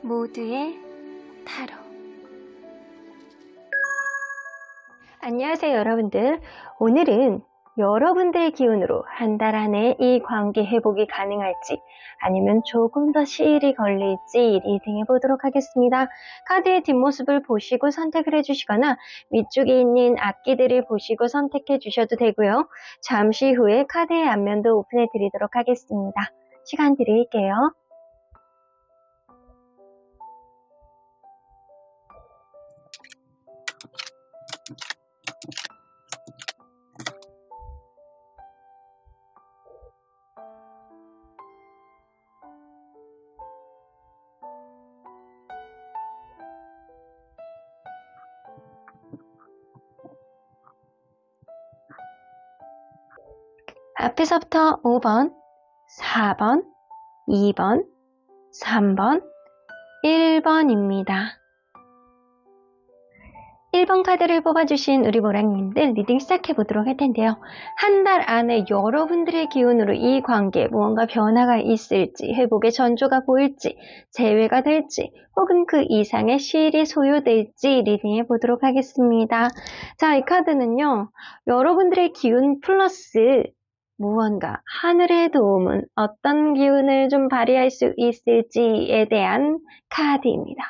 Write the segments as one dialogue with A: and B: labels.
A: 모두의 타로. 안녕하세요 여러분들. 오늘은 여러분들의 기운으로 한 달 안에 이 관계 회복이 가능할지 아니면 조금 더 시일이 걸릴지 리딩해 보도록 하겠습니다. 카드의 뒷모습을 보시고 선택을 해주시거나 위쪽에 있는 악기들을 보시고 선택해 주셔도 되고요. 잠시 후에 카드의 앞면도 오픈해 드리도록 하겠습니다. 시간 드릴게요. 앞에서부터 5번, 4번, 2번, 3번, 1번입니다. 1번 카드를 뽑아주신 우리 모랑님들 리딩 시작해 보도록 할 텐데요. 한 달 안에 여러분들의 기운으로 이 관계에 무언가 변화가 있을지, 회복의 전조가 보일지, 재회가 될지, 혹은 그 이상의 시일이 소요될지 리딩해 보도록 하겠습니다. 자, 이 카드는요. 여러분들의 기운 플러스 무언가 하늘의 도움은 어떤 기운을 좀 발휘할 수 있을지에 대한 카드입니다.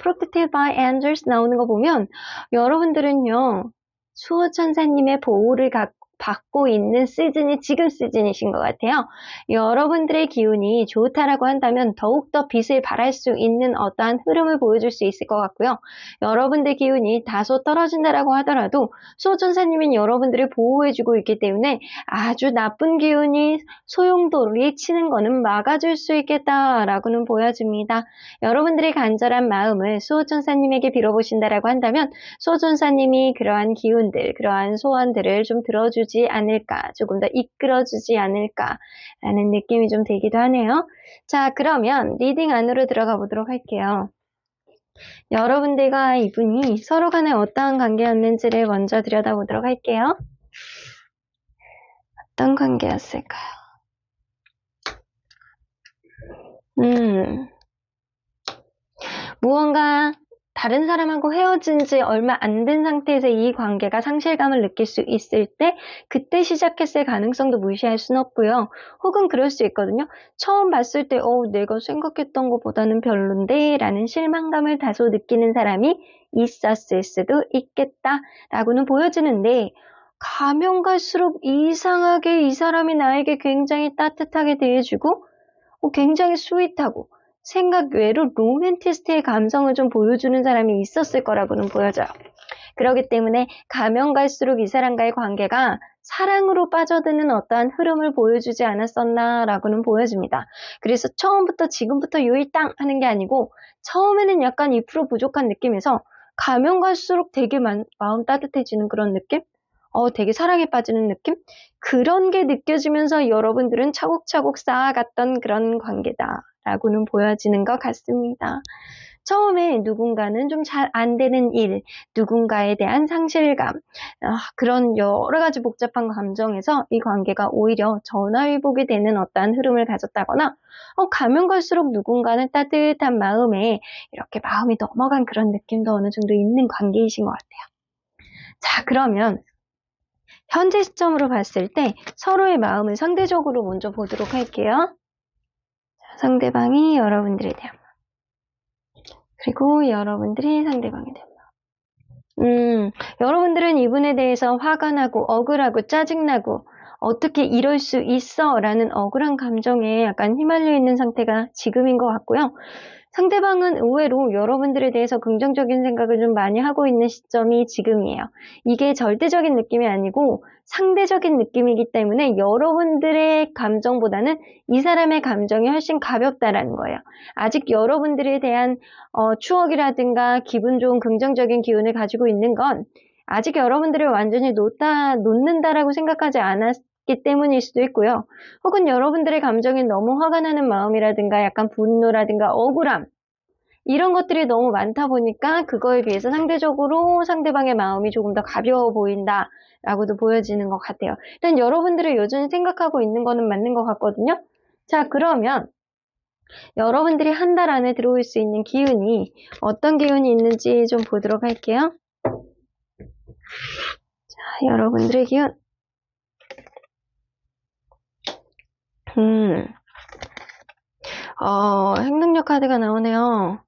A: Protected by Angels 나오는 거 보면 여러분들은요. 수호천사님의 보호를 받고 있는 시즌이 지금 시즌이신 것 같아요. 여러분들의 기운이 좋다라고 한다면 더욱더 빛을 발할 수 있는 어떠한 흐름을 보여줄 수 있을 것 같고요. 여러분들 기운이 다소 떨어진다라고 하더라도 수호천사님은 여러분들을 보호해주고 있기 때문에 아주 나쁜 기운이 소용돌이 치는 거는 막아줄 수 있겠다라고는 보여집니다. 여러분들의 간절한 마음을 수호천사님에게 빌어보신다라고 한다면 수호천사님이 그러한 기운들, 그러한 소원들을 좀 들어주지 않을까, 조금 더 이끌어주지 않을까라는 느낌이 좀 들기도 하네요. 자, 그러면 리딩 안으로 들어가 보도록 할게요. 여러분들과 이분이 서로 간에 어떠한 관계였는지를 먼저 들여다보도록 할게요. 어떤 관계였을까요? 무언가 다른 사람하고 헤어진 지 얼마 안 된 상태에서 이 관계가 상실감을 느낄 수 있을 때 그때 시작했을 가능성도 무시할 순 없고요. 혹은 그럴 수 있거든요. 처음 봤을 때 내가 생각했던 것보다는 별론데 라는 실망감을 다소 느끼는 사람이 있었을 수도 있겠다라고는 보여지는데 가면 갈수록 이상하게 이 사람이 나에게 굉장히 따뜻하게 대해주고 굉장히 스윗하고 생각 외로 로맨티스트의 감성을 좀 보여주는 사람이 있었을 거라고는 보여져요. 그렇기 때문에 가면 갈수록 이 사람과의 관계가 사랑으로 빠져드는 어떠한 흐름을 보여주지 않았었나라고는 보여집니다. 그래서 처음부터 지금부터 요일땅 하는 게 아니고 처음에는 약간 2% 부족한 느낌에서 가면 갈수록 되게 마음 따뜻해지는 그런 느낌? 되게 사랑에 빠지는 느낌? 그런 게 느껴지면서 여러분들은 차곡차곡 쌓아갔던 그런 관계다라고는 보여지는 것 같습니다. 처음에 누군가는 좀 잘 안 되는 일, 누군가에 대한 상실감, 그런 여러 가지 복잡한 감정에서 이 관계가 오히려 전화위복이 되는 어떠한 흐름을 가졌다거나 가면 갈수록 누군가는 따뜻한 마음에 이렇게 마음이 넘어간 그런 느낌도 어느 정도 있는 관계이신 것 같아요. 자, 그러면 현재 시점으로 봤을 때 서로의 마음을 상대적으로 먼저 보도록 할게요. 자, 상대방이 여러분들에 대한 마음, 그리고 여러분들이 상대방에 대한 마음. 여러분들은 이분에 대해서 화가 나고 억울하고 짜증나고 어떻게 이럴 수 있어 라는 억울한 감정에 약간 휘말려 있는 상태가 지금인 것 같고요. 상대방은 의외로 여러분들에 대해서 긍정적인 생각을 좀 많이 하고 있는 시점이 지금이에요. 이게 절대적인 느낌이 아니고 상대적인 느낌이기 때문에 여러분들의 감정보다는 이 사람의 감정이 훨씬 가볍다라는 거예요. 아직 여러분들에 대한 추억이라든가 기분 좋은 긍정적인 기운을 가지고 있는 건 아직 여러분들을 완전히 놓는다라고 생각하지 않았기 때문일 수도 있고요. 혹은 여러분들의 감정이 너무 화가 나는 마음이라든가 약간 분노라든가 억울함 이런 것들이 너무 많다 보니까 그거에 비해서 상대적으로 상대방의 마음이 조금 더 가벼워 보인다라고도 보여지는 것 같아요. 일단 여러분들을 여전히 생각하고 있는 거는 맞는 것 같거든요. 자, 그러면 여러분들이 한 달 안에 들어올 수 있는 기운이 어떤 기운이 있는지 좀 보도록 할게요. 자, 여러분들의 기운. 행동력 카드가 나오네요.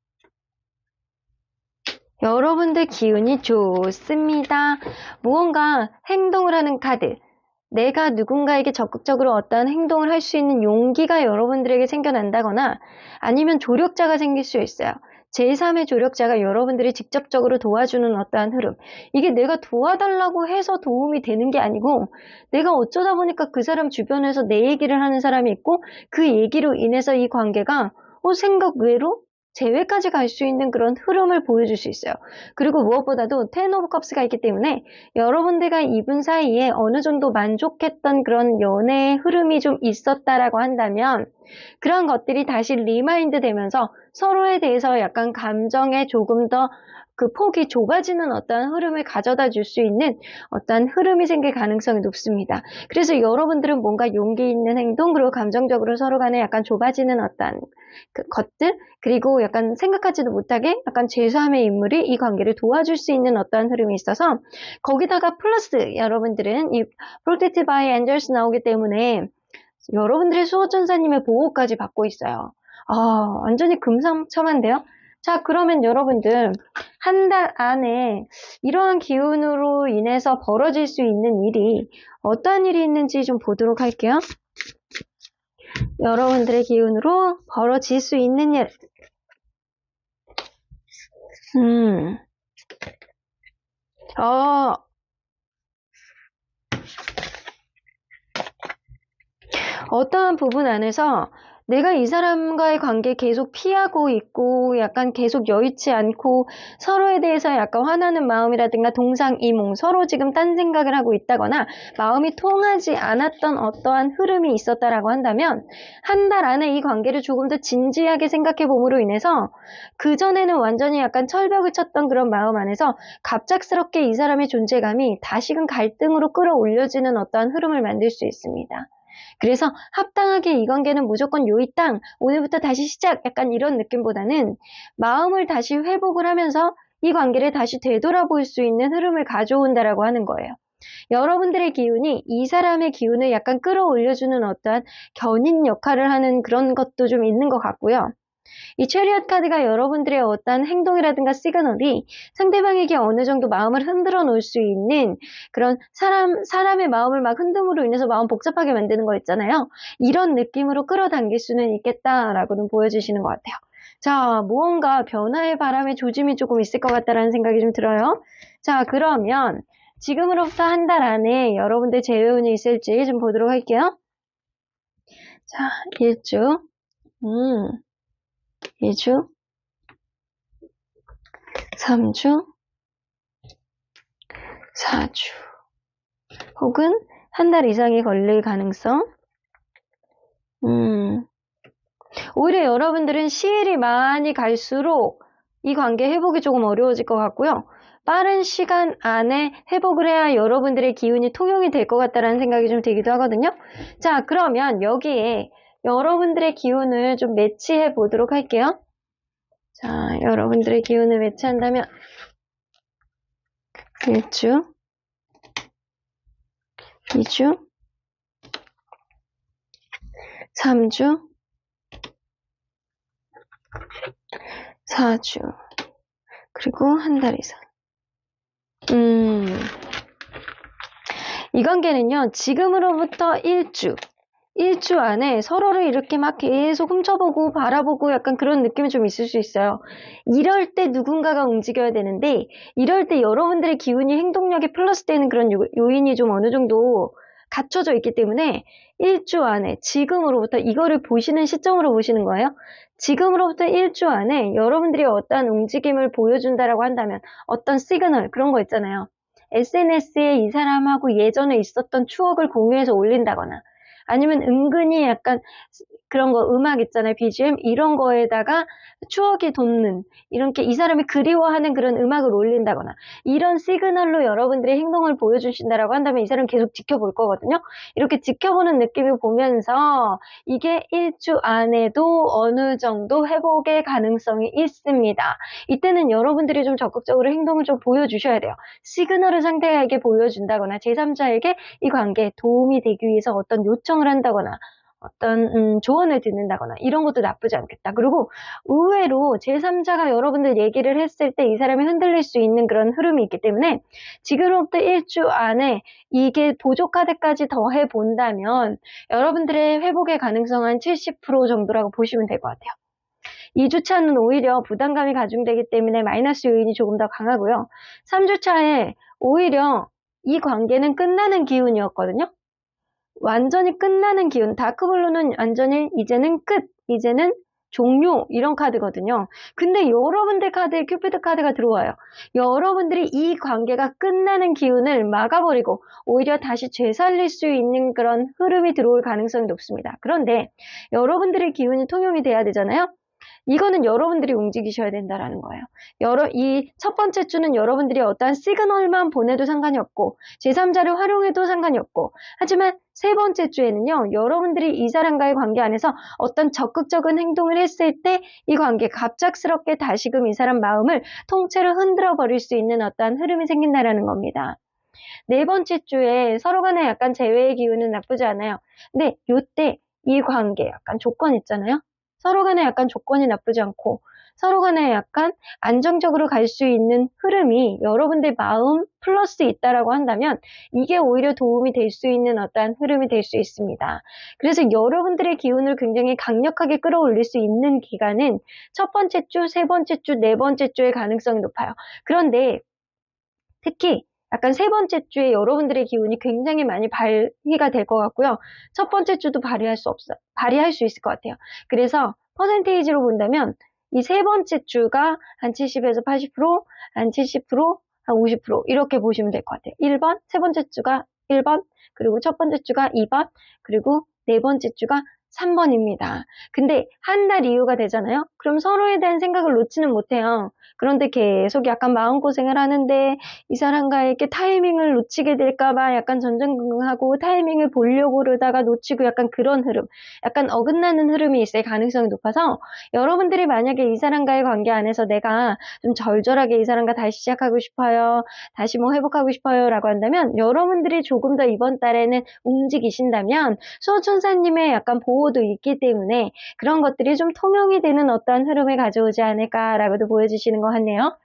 A: 여러분들 기운이 좋습니다. 무언가 행동을 하는 카드. 내가 누군가에게 적극적으로 어떠한 행동을 할 수 있는 용기가 여러분들에게 생겨난다거나 아니면 조력자가 생길 수 있어요. 제3의 조력자가 여러분들이 직접적으로 도와주는 어떠한 흐름. 이게 내가 도와달라고 해서 도움이 되는 게 아니고 내가 어쩌다 보니까 그 사람 주변에서 내 얘기를 하는 사람이 있고 그 얘기로 인해서 이 관계가 생각 외로 재회까지 갈 수 있는 그런 흐름을 보여줄 수 있어요. 그리고 무엇보다도 텐 오브 컵스가 있기 때문에 여러분들과 이분 사이에 어느 정도 만족했던 그런 연애의 흐름이 좀 있었다라고 한다면 그런 것들이 다시 리마인드 되면서 서로에 대해서 약간 감정에 조금 더 그 폭이 좁아지는 어떠한 흐름을 가져다 줄 수 있는 어떠한 흐름이 생길 가능성이 높습니다. 그래서 여러분들은 뭔가 용기 있는 행동 그리고 감정적으로 서로 간에 약간 좁아지는 어떠한 그 것들 그리고 약간 생각하지도 못하게 약간 제3의 인물이 이 관계를 도와줄 수 있는 어떠한 흐름이 있어서 거기다가 플러스 여러분들은 이 Protected by Angels 나오기 때문에 여러분들의 수호천사님의 보호까지 받고 있어요. 완전히 금상첨화인데요. 자, 그러면 여러분들 한 달 안에 이러한 기운으로 인해서 벌어질 수 있는 일이 어떠한 일이 있는지 좀 보도록 할게요. 여러분들의 기운으로 벌어질 수 있는 일. 어떠한 부분 안에서 내가 이 사람과의 관계 계속 피하고 있고 약간 계속 여의치 않고 서로에 대해서 약간 화나는 마음이라든가 동상이몽 서로 지금 딴 생각을 하고 있다거나 마음이 통하지 않았던 어떠한 흐름이 있었다라고 한다면 한 달 안에 이 관계를 조금 더 진지하게 생각해 봄으로 인해서 그전에는 완전히 약간 철벽을 쳤던 그런 마음 안에서 갑작스럽게 이 사람의 존재감이 다시금 갈등으로 끌어올려지는 어떠한 흐름을 만들 수 있습니다. 그래서 합당하게 이 관계는 무조건 요이 땅, 오늘부터 다시 시작 약간 이런 느낌보다는 마음을 다시 회복을 하면서 이 관계를 다시 되돌아볼 수 있는 흐름을 가져온다라고 하는 거예요. 여러분들의 기운이 이 사람의 기운을 약간 끌어올려주는 어떠한 견인 역할을 하는 그런 것도 좀 있는 것 같고요. 이 체리엇 카드가 여러분들의 어떤 행동이라든가 시그널이 상대방에게 어느 정도 마음을 흔들어 놓을 수 있는 그런 사람의 마음을 막 흔듦으로 인해서 마음 복잡하게 만드는 거 있잖아요. 이런 느낌으로 끌어당길 수는 있겠다라고는 보여주시는 것 같아요. 자, 무언가 변화의 바람에 조짐이 조금 있을 것 같다라는 생각이 좀 들어요. 자, 그러면 지금으로부터 한 달 안에 여러분들 재회운이 있을지 좀 보도록 할게요. 자, 1주. 2주, 3주, 4주, 혹은 한 달 이상이 걸릴 가능성. 오히려 여러분들은 시일이 많이 갈수록 이 관계 회복이 조금 어려워질 것 같고요. 빠른 시간 안에 회복을 해야 여러분들의 기운이 통용이 될 것 같다는 생각이 좀 들기도 하거든요. 자, 그러면 여기에 여러분들의 기운을 좀 매치해 보도록 할게요. 자, 여러분들의 기운을 매치한다면 1주, 2주, 3주, 4주, 그리고 한 달 이상. 이 관계는요, 지금으로부터 1주 안에 서로를 이렇게 막 계속 훔쳐보고 바라보고 약간 그런 느낌이 좀 있을 수 있어요. 이럴 때 누군가가 움직여야 되는데 이럴 때 여러분들의 기운이 행동력에 플러스 되는 그런 요인이 좀 어느 정도 갖춰져 있기 때문에 1주 안에 지금으로부터 이거를 보시는 시점으로 보시는 거예요. 지금으로부터 1주 안에 여러분들이 어떤 움직임을 보여준다라고 한다면 어떤 시그널 그런 거 있잖아요. SNS에 이 사람하고 예전에 있었던 추억을 공유해서 올린다거나 아니면 은근히 약간 그런 거 음악 있잖아요. BGM 이런 거에다가 추억이 돋는 이렇게 이 사람이 그리워하는 그런 음악을 올린다거나 이런 시그널로 여러분들의 행동을 보여주신다라고 한다면 이 사람 계속 지켜볼 거거든요. 이렇게 지켜보는 느낌을 보면서 이게 1주 안에도 어느 정도 회복의 가능성이 있습니다. 이때는 여러분들이 좀 적극적으로 행동을 좀 보여주셔야 돼요. 시그널을 상대에게 보여준다거나 제3자에게 이 관계에 도움이 되기 위해서 어떤 요청을 한다거나 어떤 조언을 듣는다거나 이런 것도 나쁘지 않겠다. 그리고 의외로 제3자가 여러분들 얘기를 했을 때 이 사람이 흔들릴 수 있는 그런 흐름이 있기 때문에 지금부터 1주 안에 이게 보조카드까지 더해 본다면 여러분들의 회복의 가능성은 70% 정도라고 보시면 될 것 같아요. 2주차는 오히려 부담감이 가중되기 때문에 마이너스 요인이 조금 더 강하고요. 3주차에 오히려 이 관계는 끝나는 기운이었거든요. 완전히 끝나는 기운, 다크블루는 완전히 이제는 끝, 이제는 종료 이런 카드거든요. 근데 여러분들 카드에 큐피드 카드가 들어와요. 여러분들이 이 관계가 끝나는 기운을 막아버리고 오히려 다시 되살릴 수 있는 그런 흐름이 들어올 가능성이 높습니다. 그런데 여러분들의 기운이 통용이 돼야 되잖아요. 이거는 여러분들이 움직이셔야 된다라는 거예요. 이 첫 번째 주는 여러분들이 어떠한 시그널만 보내도 상관이 없고 제3자를 활용해도 상관이 없고 하지만 세 번째 주에는요. 여러분들이 이 사람과의 관계 안에서 어떤 적극적인 행동을 했을 때 이 관계 갑작스럽게 다시금 이 사람 마음을 통째로 흔들어 버릴 수 있는 어떠한 흐름이 생긴다라는 겁니다. 네 번째 주에 서로 간에 약간 재회의 기운은 나쁘지 않아요. 근데 요때 이 관계 약간 조건 있잖아요. 서로 간에 약간 조건이 나쁘지 않고 서로 간에 약간 안정적으로 갈 수 있는 흐름이 여러분들 마음 플러스 있다라고 한다면 이게 오히려 도움이 될 수 있는 어떠한 흐름이 될 수 있습니다. 그래서 여러분들의 기운을 굉장히 강력하게 끌어올릴 수 있는 기간은 첫 번째 주, 세 번째 주, 네 번째 주의 가능성이 높아요. 그런데 특히 약간 세 번째 주에 여러분들의 기운이 굉장히 많이 발휘가 될 것 같고요. 첫 번째 주도 발휘할 수 있을 것 같아요. 그래서 퍼센테이지로 본다면 이 세 번째 주가 한 70에서 80%, 한 70%, 한 50% 이렇게 보시면 될 것 같아요. 1번, 세 번째 주가 1번, 그리고 첫 번째 주가 2번, 그리고 네 번째 주가 3번입니다. 근데 한 달 이후가 되잖아요? 그럼 서로에 대한 생각을 놓지는 못해요. 그런데 계속 약간 마음고생을 하는데 이 사람과의 이렇게 타이밍을 놓치게 될까봐 약간 전전긍긍하고 타이밍을 보려고 그러다가 놓치고 약간 그런 흐름, 약간 어긋나는 흐름이 있을 가능성이 높아서 여러분들이 만약에 이 사람과의 관계 안에서 내가 좀 절절하게 이 사람과 다시 시작하고 싶어요, 다시 뭐 회복하고 싶어요 라고 한다면 여러분들이 조금 더 이번 달에는 움직이신다면 수호천사님의 약간 보호도 있기 때문에 그런 것들이 좀 통용이 되는 어떠한 흐름을 가져오지 않을까라고도 보여주시는 것 같네요.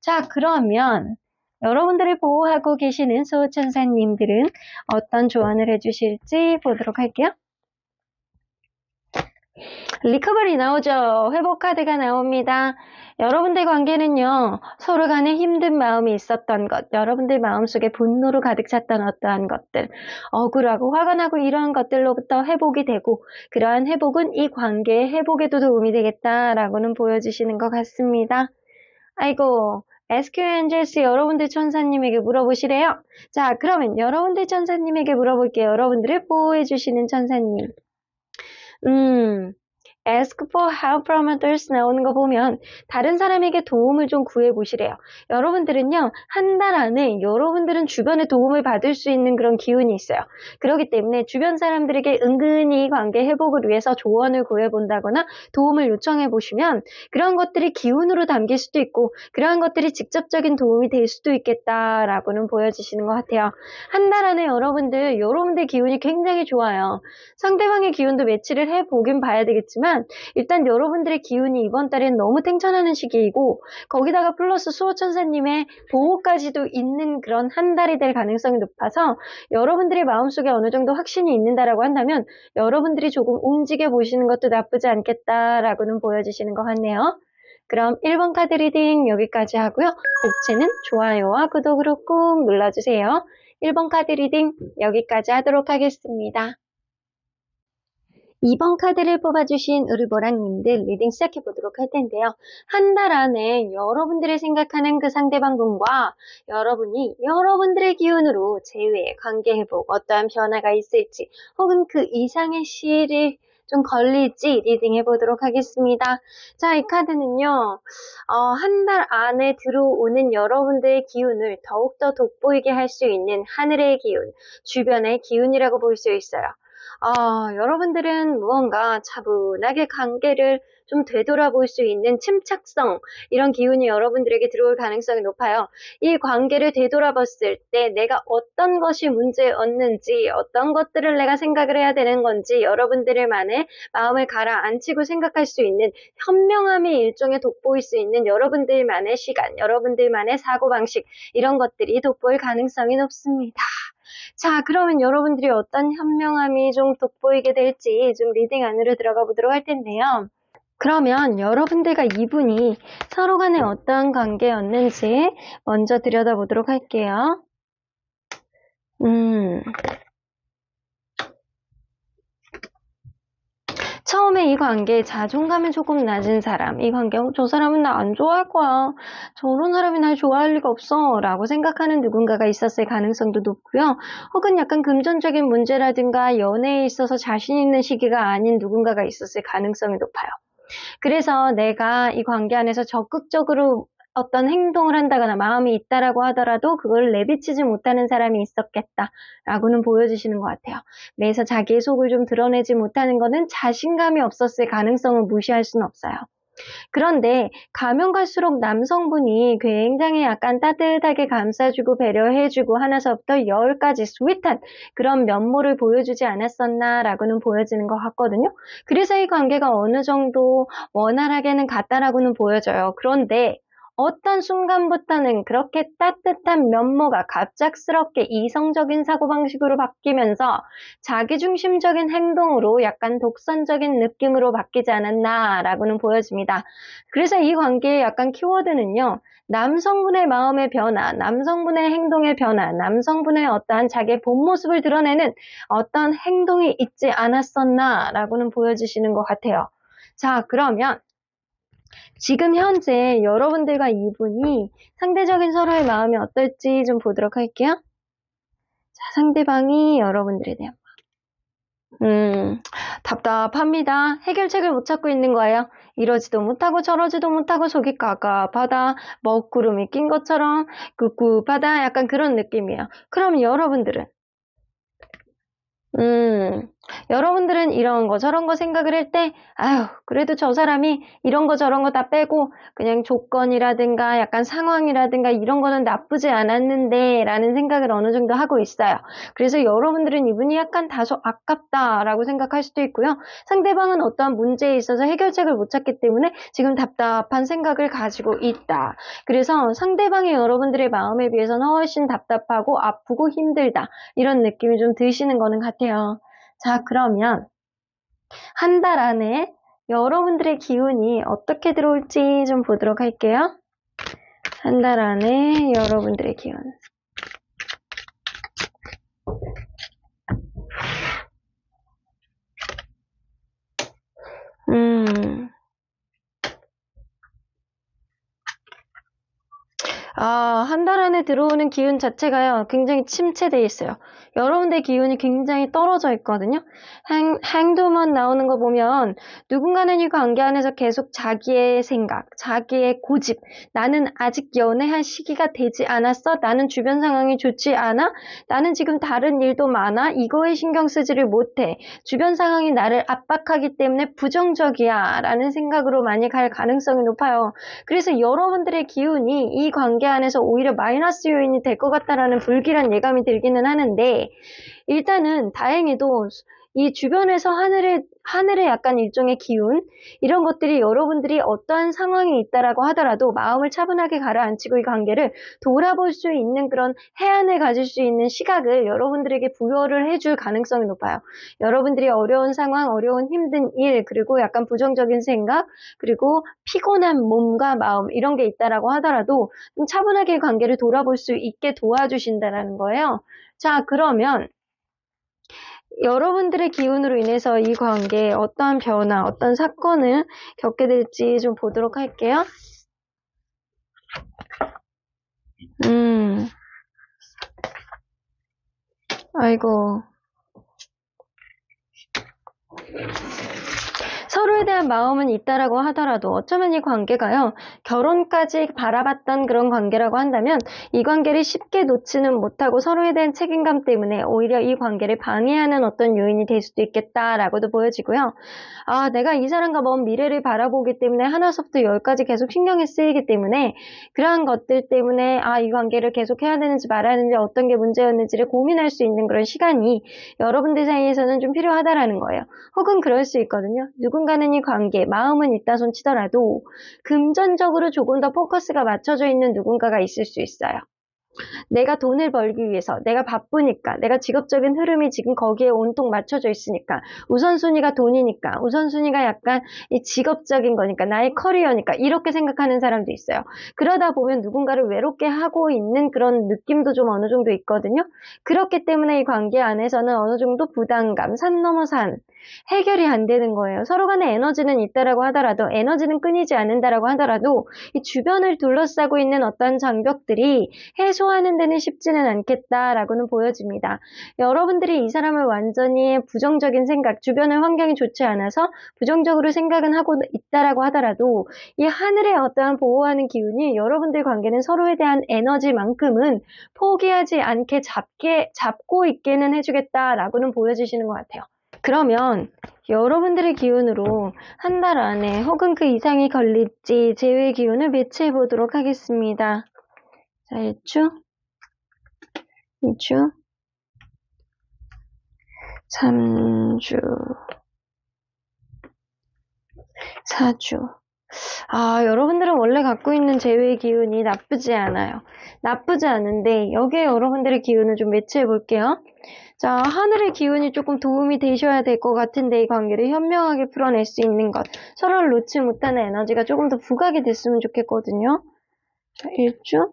A: 자, 그러면 여러분들을 보호하고 계시는 수호천사님들은 어떤 조언을 해주실지 보도록 할게요. 리커버리 나오죠. 회복 카드가 나옵니다. 여러분들 관계는요. 서로 간에 힘든 마음이 있었던 것, 여러분들 마음속에 분노로 가득 찼던 어떠한 것들, 억울하고 화가 나고 이러한 것들로부터 회복이 되고 그러한 회복은 이 관계의 회복에도 도움이 되겠다라고는 보여주시는 것 같습니다. 아이고, SQ 엔젤스 여러분들 천사님에게 물어보시래요. 자, 그러면 여러분들 천사님에게 물어볼게요. 여러분들을 보호해주시는 천사님. Ask for help from others 나오는 거 보면 다른 사람에게 도움을 좀 구해보시래요. 여러분들은요, 한 달 안에 여러분들은 주변의 도움을 받을 수 있는 그런 기운이 있어요. 그렇기 때문에 주변 사람들에게 은근히 관계 회복을 위해서 조언을 구해본다거나 도움을 요청해보시면 그런 것들이 기운으로 담길 수도 있고 그러한 것들이 직접적인 도움이 될 수도 있겠다라고는 보여주시는 것 같아요. 한 달 안에 여러분들 기운이 굉장히 좋아요. 상대방의 기운도 매치를 해보긴 봐야 되겠지만 일단 여러분들의 기운이 이번 달엔 너무 탱천하는 시기이고 거기다가 플러스 수호천사님의 보호까지도 있는 그런 한 달이 될 가능성이 높아서 여러분들의 마음속에 어느 정도 확신이 있는다라고 한다면 여러분들이 조금 움직여 보시는 것도 나쁘지 않겠다라고는 보여주시는 것 같네요. 그럼 1번 카드 리딩 여기까지 하고요. 복채는 좋아요와 구독으로 꾹 눌러주세요. 1번 카드 리딩 여기까지 하도록 하겠습니다. 2번 카드를 뽑아주신 우르보라님들 리딩 시작해보도록 할 텐데요. 한 달 안에 여러분들이 생각하는 그 상대방분과 여러분이 여러분들의 기운으로 재회, 관계 회복, 어떠한 변화가 있을지 혹은 그 이상의 시를 좀 걸릴지 리딩해 보도록 하겠습니다. 자, 이 카드는요, 한 달 안에 들어오는 여러분들의 기운을 더욱더 돋보이게 할 수 있는 하늘의 기운, 주변의 기운이라고 볼 수 있어요. 여러분들은 무언가 차분하게 관계를 좀 되돌아볼 수 있는 침착성, 이런 기운이 여러분들에게 들어올 가능성이 높아요. 이 관계를 되돌아봤을 때 내가 어떤 것이 문제였는지, 어떤 것들을 내가 생각을 해야 되는 건지 여러분들만의 마음을 가라앉히고 생각할 수 있는 현명함이 일종의 돋보일 수 있는 여러분들만의 시간, 여러분들만의 사고방식, 이런 것들이 돋보일 가능성이 높습니다. 자, 그러면 여러분들이 어떤 현명함이 좀 돋보이게 될지 좀 리딩 안으로 들어가 보도록 할 텐데요. 그러면 여러분들과 이분이 서로 간에 어떤 관계였는지 먼저 들여다보도록 할게요. 처음에 이 관계에 자존감이 조금 낮은 사람, 이 관계, 저 사람은 나 안 좋아할 거야, 저런 사람이 날 좋아할 리가 없어 라고 생각하는 누군가가 있었을 가능성도 높고요. 혹은 약간 금전적인 문제라든가 연애에 있어서 자신 있는 시기가 아닌 누군가가 있었을 가능성이 높아요. 그래서 내가 이 관계 안에서 적극적으로 어떤 행동을 한다거나 마음이 있다라고 하더라도 그걸 내비치지 못하는 사람이 있었겠다라고는 보여주시는 것 같아요. 그래서 자기의 속을 좀 드러내지 못하는 것은 자신감이 없었을 가능성을 무시할 수는 없어요. 그런데 가면 갈수록 남성분이 굉장히 약간 따뜻하게 감싸주고 배려해주고 하나서부터 열까지 스윗한 그런 면모를 보여주지 않았었나라고는 보여지는 것 같거든요. 그래서 이 관계가 어느 정도 원활하게는 갔다라고는 보여져요. 그런데 어떤 순간부터는 그렇게 따뜻한 면모가 갑작스럽게 이성적인 사고방식으로 바뀌면서 자기중심적인 행동으로 약간 독선적인 느낌으로 바뀌지 않았나라고는 보여집니다. 그래서 이 관계의 약간 키워드는요, 남성분의 마음의 변화, 남성분의 행동의 변화, 남성분의 어떠한 자기의 본 모습을 드러내는 어떤 행동이 있지 않았었나라고는 보여주시는 것 같아요. 자, 그러면 지금 현재 여러분들과 이분이 상대적인 서로의 마음이 어떨지 좀 보도록 할게요. 자, 상대방이 여러분들에 대한 답답합니다. 해결책을 못 찾고 있는 거예요. 이러지도 못하고 저러지도 못하고 속이 가갑하다. 먹구름이 낀 것처럼 꿉꿉하다. 약간 그런 느낌이에요. 그럼 여러분들은 이런 거 저런 거 생각을 할 때, 아유, 그래도 저 사람이 이런 거 저런 거 다 빼고 그냥 조건이라든가 약간 상황이라든가 이런 거는 나쁘지 않았는데 라는 생각을 어느 정도 하고 있어요. 그래서 여러분들은 이분이 약간 다소 아깝다라고 생각할 수도 있고요. 상대방은 어떠한 문제에 있어서 해결책을 못 찾기 때문에 지금 답답한 생각을 가지고 있다. 그래서 상대방이 여러분들의 마음에 비해서는 훨씬 답답하고 아프고 힘들다. 이런 느낌이 좀 드시는 거는 같아요. 자, 그러면 한 달 안에 여러분들의 기운이 어떻게 들어올지 좀 보도록 할게요. 한 달 안에 여러분들의 기운. 한 달 안에 들어오는 기운 자체가요, 굉장히 침체되어 있어요. 여러분들의 기운이 굉장히 떨어져 있거든요. 행도만 나오는 거 보면 누군가는 이 관계 안에서 계속 자기의 생각, 자기의 고집, 나는 아직 연애할 시기가 되지 않았어? 나는 주변 상황이 좋지 않아? 나는 지금 다른 일도 많아? 이거에 신경 쓰지를 못해. 주변 상황이 나를 압박하기 때문에 부정적이야 라는 생각으로 많이 갈 가능성이 높아요. 그래서 여러분들의 기운이 이 관계 안에서 오히려 마이너스 요인이 될 것 같다라는 불길한 예감이 들기는 하는데, 일단은 다행히도 이 주변에서 하늘의 약간 일종의 기운, 이런 것들이 여러분들이 어떠한 상황이 있다라고 하더라도 마음을 차분하게 가라앉히고 이 관계를 돌아볼 수 있는 그런 해안을 가질 수 있는 시각을 여러분들에게 부여를 해줄 가능성이 높아요. 여러분들이 어려운 상황, 어려운 힘든 일, 그리고 약간 부정적인 생각, 그리고 피곤한 몸과 마음, 이런 게 있다라고 하더라도 좀 차분하게 이 관계를 돌아볼 수 있게 도와주신다라는 거예요. 자, 그러면 여러분들의 기운으로 인해서 이 관계에 어떠한 변화, 어떤 사건을 겪게 될지 좀 보도록 할게요. 아이고. 서로에 대한 마음은 있다라고 하더라도 어쩌면 이 관계가요, 결혼까지 바라봤던 그런 관계라고 한다면 이 관계를 쉽게 놓지는 못하고 서로에 대한 책임감 때문에 오히려 이 관계를 방해하는 어떤 요인이 될 수도 있겠다라고도 보여지고요. 아, 내가 이 사람과 먼 미래를 바라보기 때문에 하나서부터 열까지 계속 신경이 쓰이기 때문에 그러한 것들 때문에 이 관계를 계속 해야 되는지 말아야 되는지 어떤 게 문제였는지를 고민할 수 있는 그런 시간이 여러분들 사이에서는 좀 필요하다라는 거예요. 혹은 그럴 수 있거든요. 누군가는 이 관계, 마음은 있다 손 치더라도 금전적으로 조금 더 포커스가 맞춰져 있는 누군가가 있을 수 있어요. 내가 돈을 벌기 위해서, 내가 바쁘니까, 내가 직업적인 흐름이 지금 거기에 온통 맞춰져 있으니까, 우선순위가 돈이니까, 우선순위가 약간 이 직업적인 거니까, 나의 커리어니까, 이렇게 생각하는 사람도 있어요. 그러다 보면 누군가를 외롭게 하고 있는 그런 느낌도 좀 어느 정도 있거든요. 그렇기 때문에 이 관계 안에서는 어느 정도 부담감, 산 넘어 산, 해결이 안 되는 거예요. 서로 간에 에너지는 있다라고 하더라도, 에너지는 끊이지 않는다라고 하더라도, 이 주변을 둘러싸고 있는 어떤 장벽들이 해소하는 데는 쉽지는 않겠다라고는 보여집니다. 여러분들이 이 사람을 완전히 부정적인 생각, 주변의 환경이 좋지 않아서 부정적으로 생각은 하고 있다라고 하더라도 이 하늘의 어떠한 보호하는 기운이 여러분들 관계는 서로에 대한 에너지만큼은 포기하지 않게 잡고 있게는 해주겠다라고는 보여주시는 것 같아요. 그러면 여러분들의 기운으로 한 달 안에 혹은 그 이상이 걸릴지 제외 기운을 매치해 보도록 하겠습니다. 자, 1주, 2주, 3주, 4주. 여러분들은 원래 갖고 있는 제외 기운이 나쁘지 않아요. 나쁘지 않은데 여기에 여러분들의 기운을 좀 매치해 볼게요. 자, 하늘의 기운이 조금 도움이 되셔야 될 것 같은데 이 관계를 현명하게 풀어낼 수 있는 것, 서로를 놓지 못하는 에너지가 조금 더 부각이 됐으면 좋겠거든요. 자, 1주,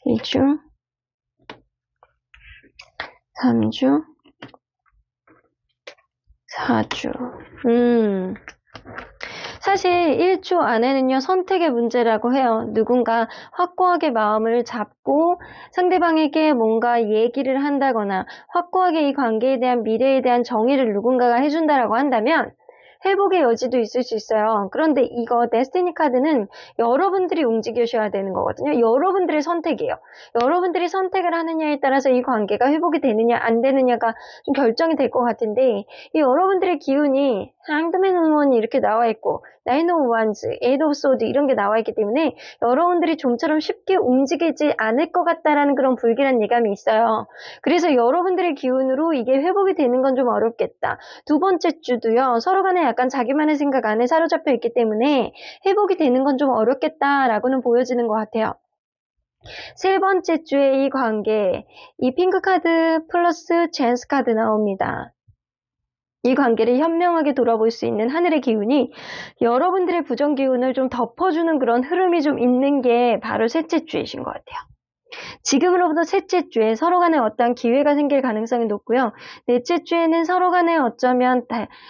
A: 2주, 3주, 4주. 사실 1주 안에는요, 선택의 문제라고 해요. 누군가 확고하게 마음을 잡고 상대방에게 뭔가 얘기를 한다거나 확고하게 이 관계에 대한 미래에 대한 정의를 누군가가 해준다라고 한다면 회복의 여지도 있을 수 있어요. 그런데 이거 데스티니 카드는 여러분들이 움직이셔야 되는 거거든요. 여러분들의 선택이에요. 여러분들이 선택을 하느냐에 따라서 이 관계가 회복이 되느냐 안 되느냐가 좀 결정이 될 것 같은데 이 여러분들의 기운이 행드맨 우먼이 이렇게 나와 있고 나인 오브 완즈, 에이드 오브 소드 이런 게 나와 있기 때문에 여러분들이 좀처럼 쉽게 움직이지 않을 것 같다라는 그런 불길한 예감이 있어요. 그래서 여러분들의 기운으로 이게 회복이 되는 건 좀 어렵겠다. 두 번째 주도요. 서로 간에 약간 자기만의 생각 안에 사로잡혀 있기 때문에 회복이 되는 건 좀 어렵겠다라고는 보여지는 것 같아요. 세 번째 주에 이 관계, 이 핑크 카드 플러스 젠스 카드 나옵니다. 이 관계를 현명하게 돌아볼 수 있는 하늘의 기운이 여러분들의 부정 기운을 좀 덮어주는 그런 흐름이 좀 있는 게 바로 셋째 주이신 것 같아요. 지금으로부터 셋째 주에 서로 간에 어떠한 기회가 생길 가능성이 높고요. 넷째 주에는 서로 간에 어쩌면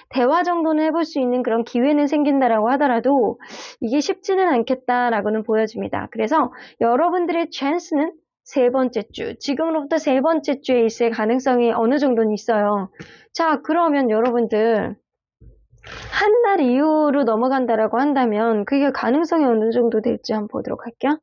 A: 대화 정도는 해볼 수 있는 그런 기회는 생긴다라고 하더라도 이게 쉽지는 않겠다라고는 보여집니다. 그래서 여러분들의 찬스는 세 번째 주, 지금으로부터 세 번째 주에 있을 가능성이 어느 정도는 있어요. 자, 그러면 여러분들 한 달 이후로 넘어간다라고 한다면 그게 가능성이 어느 정도 될지 한번 보도록 할게요.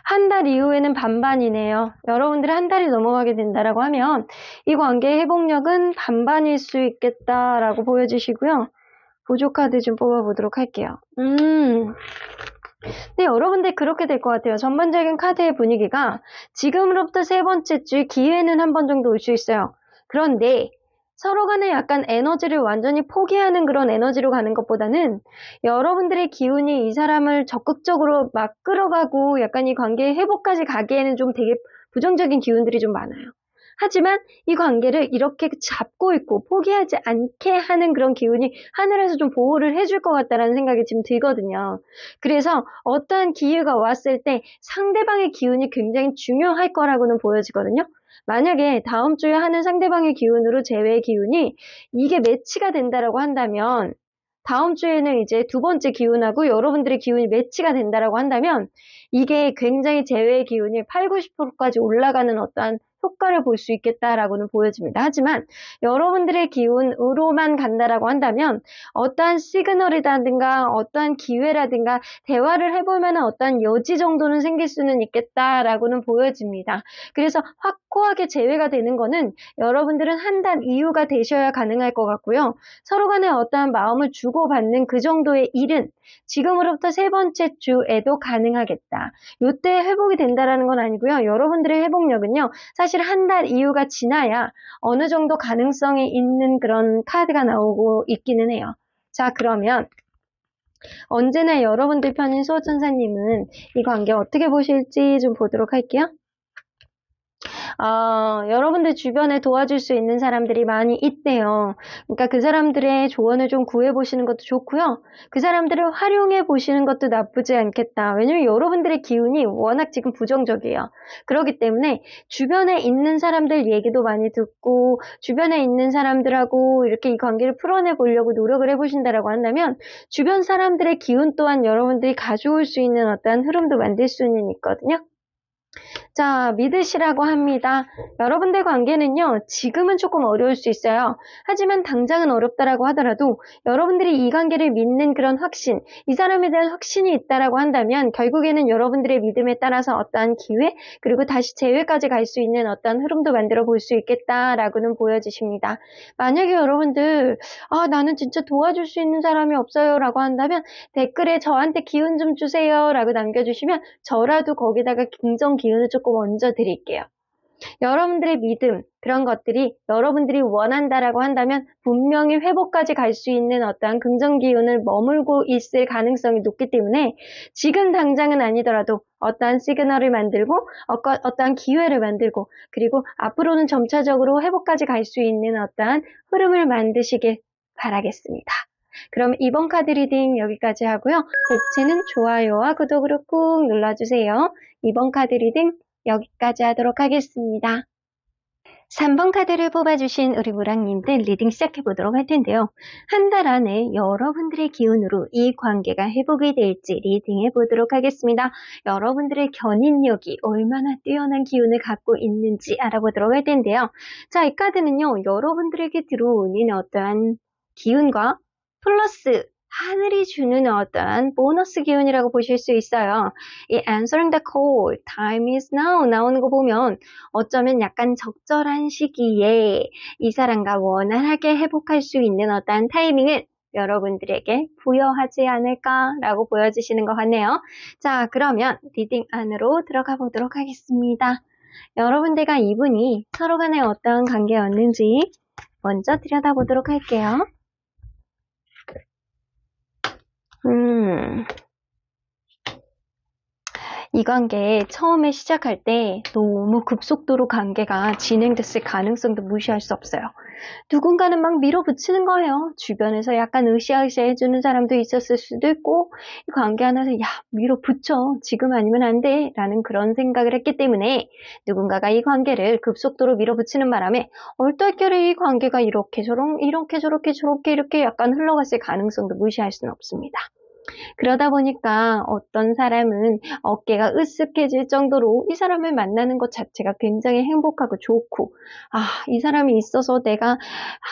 A: 한 달 이후에는 반반이네요. 여러분들이 한 달이 넘어가게 된다라고 하면 이 관계의 회복력은 반반일 수 있겠다라고 보여주시고요. 보조 카드 좀 뽑아보도록 할게요. 네, 여러분들 그렇게 될 것 같아요. 전반적인 카드의 분위기가 지금으로부터 세 번째 주 기회는 한 번 정도 올 수 있어요. 그런데 서로 간에 약간 에너지를 완전히 포기하는 그런 에너지로 가는 것보다는 여러분들의 기운이 이 사람을 적극적으로 막 끌어가고 약간 이 관계의 회복까지 가기에는 좀 되게 부정적인 기운들이 좀 많아요. 하지만 이 관계를 이렇게 잡고 있고 포기하지 않게 하는 그런 기운이 하늘에서 좀 보호를 해줄 것 같다는 생각이 지금 들거든요. 그래서 어떠한 기회가 왔을 때 상대방의 기운이 굉장히 중요할 거라고는 보여지거든요. 만약에 다음 주에 하는 상대방의 기운으로 제외의 기운이 이게 매치가 된다라고 한다면 다음 주에는 이제 두 번째 기운하고 여러분들의 기운이 매치가 된다라고 한다면 이게 굉장히 제외의 기운이 8, 90%까지 올라가는 어떠한 효과를 볼 수 있겠다라고는 보여집니다. 하지만 여러분들의 기운으로만 간다라고 한다면 어떠한 시그널이라든가 어떠한 기회라든가 대화를 해볼 만한 어떠한 여지 정도는 생길 수는 있겠다라고는 보여집니다. 그래서 확고하게 제외가 되는 거는 여러분들은 한 달 이후가 되셔야 가능할 것 같고요. 서로 간에 어떠한 마음을 주고받는 그 정도의 일은 지금으로부터 세 번째 주에도 가능하겠다. 요때 회복이 된다라는 건 아니고요. 여러분들의 회복력은요. 사실 한 달 이후가 지나야 어느 정도 가능성이 있는 그런 카드가 나오고 있기는 해요. 자, 그러면 언제나 여러분들 편인 수호천사님은 이 관계 어떻게 보실지 좀 보도록 할게요. 여러분들 주변에 도와줄 수 있는 사람들이 많이 있대요. 그러니까 그 사람들의 조언을 좀 구해보시는 것도 좋고요. 그 사람들을 활용해 보시는 것도 나쁘지 않겠다. 왜냐면 여러분들의 기운이 워낙 지금 부정적이에요. 그렇기 때문에 주변에 있는 사람들 얘기도 많이 듣고 주변에 있는 사람들하고 이렇게 이 관계를 풀어내 보려고 노력을 해보신다라고 한다면 주변 사람들의 기운 또한 여러분들이 가져올 수 있는 어떠한 흐름도 만들 수는 있거든요. 자, 믿으시라고 합니다. 여러분들 관계는요, 지금은 조금 어려울 수 있어요. 하지만 당장은 어렵다라고 하더라도 여러분들이 이 관계를 믿는 그런 확신, 이 사람에 대한 확신이 있다라고 한다면 결국에는 여러분들의 믿음에 따라서 어떠한 기회, 그리고 다시 재회까지 갈 수 있는 어떠한 흐름도 만들어 볼 수 있겠다라고는 보여지십니다. 만약에 여러분들, 나는 진짜 도와줄 수 있는 사람이 없어요 라고 한다면 댓글에 저한테 기운 좀 주세요 라고 남겨주시면 저라도 거기다가 긍정 기운을 조금 얹어 드릴게요. 여러분들의 믿음, 그런 것들이 여러분들이 원한다라고 한다면 분명히 회복까지 갈 수 있는 어떠한 긍정 기운을 머물고 있을 가능성이 높기 때문에 지금 당장은 아니더라도 어떠한 시그널을 만들고 어떠한 기회를 만들고 그리고 앞으로는 점차적으로 회복까지 갈 수 있는 어떠한 흐름을 만드시길 바라겠습니다. 그럼 이번 카드 리딩 여기까지 하고요. 복채는 좋아요와 구독으로 꾹 눌러주세요. 이번 카드 리딩 여기까지 하도록 하겠습니다. 3번 카드를 뽑아주신 우리 무랑님들 리딩 시작해보도록 할 텐데요. 한 달 안에 여러분들의 기운으로 이 관계가 회복이 될지 리딩해보도록 하겠습니다. 여러분들의 견인력이 얼마나 뛰어난 기운을 갖고 있는지 알아보도록 할 텐데요. 자, 이 카드는요. 여러분들에게 들어오는 어떠한 기운과 플러스 하늘이 주는 어떤 보너스 기운이라고 보실 수 있어요. 이 answering the call, time is now 나오는 거 보면 어쩌면 약간 적절한 시기에 이 사람과 원활하게 회복할 수 있는 어떤 타이밍을 여러분들에게 부여하지 않을까라고 보여지시는 것 같네요. 자, 그러면 리딩 안으로 들어가 보도록 하겠습니다. 여러분들과 이분이 서로 간에 어떤 관계였는지 먼저 들여다보도록 할게요. 이 관계 처음에 시작할 때 너무 급속도로 관계가 진행됐을 가능성도 무시할 수 없어요. 누군가는 막 밀어붙이는 거예요. 주변에서 약간 으쌰으쌰 해주는 사람도 있었을 수도 있고 이 관계 하나에서 야 밀어붙여 지금 아니면 안 돼 라는 그런 생각을 했기 때문에 누군가가 이 관계를 급속도로 밀어붙이는 바람에 얼떨결에 이 관계가 이렇게 저렇게 약간 흘러갔을 가능성도 무시할 수는 없습니다. 그러다 보니까 어떤 사람은 어깨가 으쓱해질 정도로 이 사람을 만나는 것 자체가 굉장히 행복하고 좋고 이 사람이 있어서 내가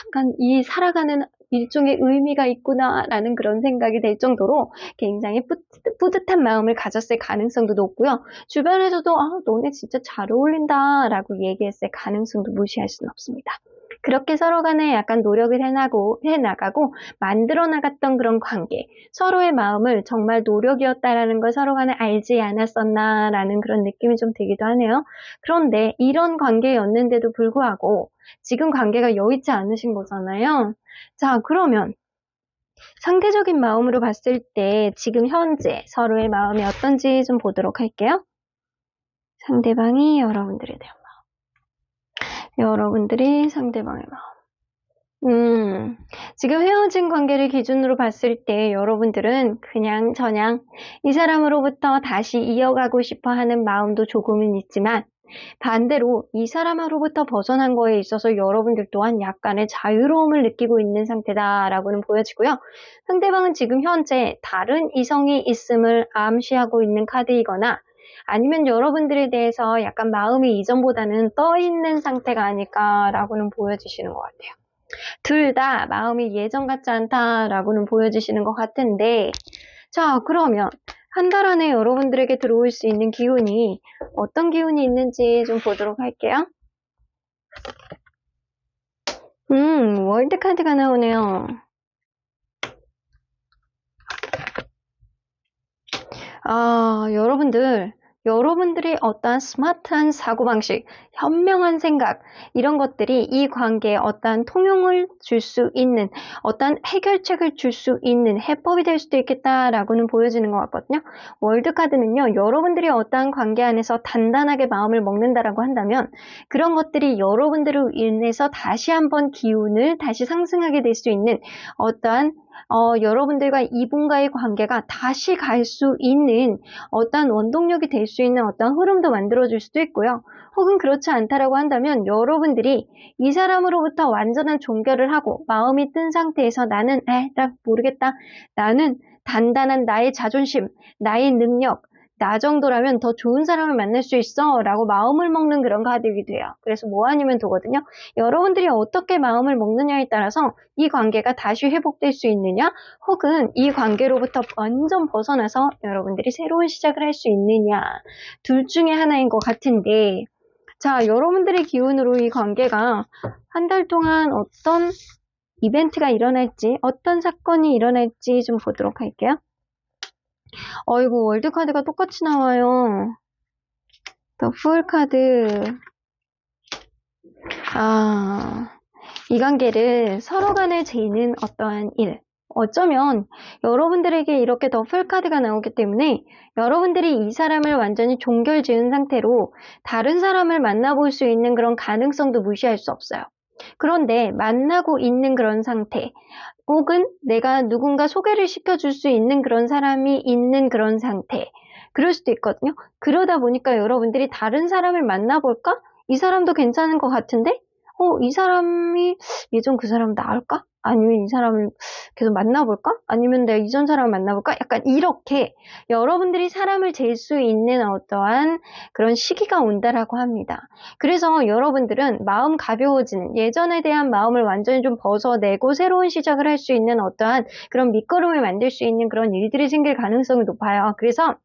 A: 약간 이 살아가는 일종의 의미가 있구나라는 그런 생각이 될 정도로 굉장히 뿌듯한 마음을 가졌을 가능성도 높고요. 주변에서도 너네 진짜 잘 어울린다라고 얘기했을 가능성도 무시할 수는 없습니다. 그렇게 서로 간에 약간 노력을 해나가고 만들어 나갔던 그런 관계, 서로의 마음을 정말 노력이었다라는 걸 서로 간에 알지 않았었나라는 그런 느낌이 좀 들기도 하네요. 그런데 이런 관계였는데도 불구하고 지금 관계가 여의치 않으신 거잖아요. 자, 그러면 상대적인 마음으로 봤을 때 지금 현재 서로의 마음이 어떤지 좀 보도록 할게요. 상대방이 여러분들에 대한 여러분들이 상대방의 마음. 지금 헤어진 관계를 기준으로 봤을 때 여러분들은 그냥 저냥 이 사람으로부터 다시 이어가고 싶어 하는 마음도 조금은 있지만 반대로 이 사람으로부터 벗어난 거에 있어서 여러분들 또한 약간의 자유로움을 느끼고 있는 상태다라고는 보여지고요. 상대방은 지금 현재 다른 이성이 있음을 암시하고 있는 카드이거나 아니면 여러분들에 대해서 약간 마음이 이전보다는 떠있는 상태가 아닐까라고는 보여주시는 것 같아요. 둘 다 마음이 예전 같지 않다라고는 보여주시는 것 같은데, 자, 그러면 한 달 안에 여러분들에게 들어올 수 있는 기운이 어떤 기운이 있는지 좀 보도록 할게요. 월드 카드가 나오네요. 여러분들이 어떠한 스마트한 사고방식, 현명한 생각, 이런 것들이 이 관계에 어떠한 통용을 줄 수 있는, 어떠한 해결책을 줄 수 있는 해법이 될 수도 있겠다라고는 보여지는 것 같거든요. 월드카드는요, 여러분들이 어떠한 관계 안에서 단단하게 마음을 먹는다라고 한다면, 그런 것들이 여러분들을 인해서 다시 한번 기운을 다시 상승하게 될 수 있는 어떠한 여러분들과 이분과의 관계가 다시 갈 수 있는 어떤 원동력이 될 수 있는 어떤 흐름도 만들어줄 수도 있고요. 혹은 그렇지 않다라고 한다면 여러분들이 이 사람으로부터 완전한 종결을 하고 마음이 뜬 상태에서 나 모르겠다. 나는 단단한 나의 자존심, 나의 능력, 나 정도라면 더 좋은 사람을 만날 수 있어 라고 마음을 먹는 그런 카드이기도 해요. 그래서 뭐 아니면 도거든요. 여러분들이 어떻게 마음을 먹느냐에 따라서 이 관계가 다시 회복될 수 있느냐, 혹은 이 관계로부터 완전 벗어나서 여러분들이 새로운 시작을 할 수 있느냐, 둘 중에 하나인 것 같은데, 자, 여러분들의 기운으로 이 관계가 한 달 동안 어떤 이벤트가 일어날지, 어떤 사건이 일어날지 좀 보도록 할게요. 어이구, 월드카드가 똑같이 나와요. 더 풀 카드. 이 관계를 서로 간에 재는 어떠한 일. 어쩌면 여러분들에게 이렇게 더 풀 카드가 나오기 때문에 여러분들이 이 사람을 완전히 종결 지은 상태로 다른 사람을 만나볼 수 있는 그런 가능성도 무시할 수 없어요. 그런데 만나고 있는 그런 상태, 혹은 내가 누군가 소개를 시켜줄 수 있는 그런 사람이 있는 그런 상태, 그럴 수도 있거든요. 그러다 보니까 여러분들이 다른 사람을 만나볼까? 이 사람도 괜찮은 것 같은데? 이 사람이 예전 그 사람 나을까? 아니면 이 사람을 계속 만나볼까? 아니면 내가 이전 사람을 만나볼까? 약간 이렇게 여러분들이 사람을 잴 수 있는 어떠한 그런 시기가 온다라고 합니다. 그래서 여러분들은 마음 가벼워지는, 예전에 대한 마음을 완전히 좀 벗어내고 새로운 시작을 할 수 있는 어떠한 그런 밑거름을 만들 수 있는 그런 일들이 생길 가능성이 높아요. 그래서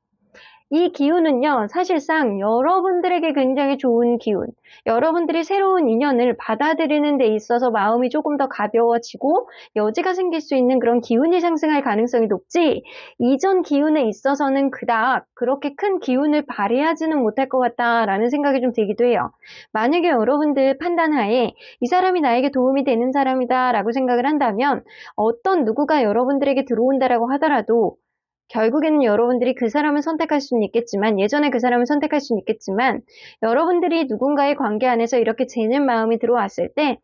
A: 이 기운은요, 사실상 여러분들에게 굉장히 좋은 기운, 여러분들이 새로운 인연을 받아들이는 데 있어서 마음이 조금 더 가벼워지고 여지가 생길 수 있는 그런 기운이 상승할 가능성이 높지, 이전 기운에 있어서는 그닥 그렇게 큰 기운을 발휘하지는 못할 것 같다라는 생각이 좀 들기도 해요. 만약에 여러분들 판단하에 이 사람이 나에게 도움이 되는 사람이다 라고 생각을 한다면, 어떤 누구가 여러분들에게 들어온다라고 하더라도 결국에는 여러분들이 그 사람을 선택할 수는 있겠지만, 예전에 그 사람을 선택할 수는 있겠지만, 여러분들이 누군가의 관계 안에서 이렇게 재는 마음이 들어왔을 때,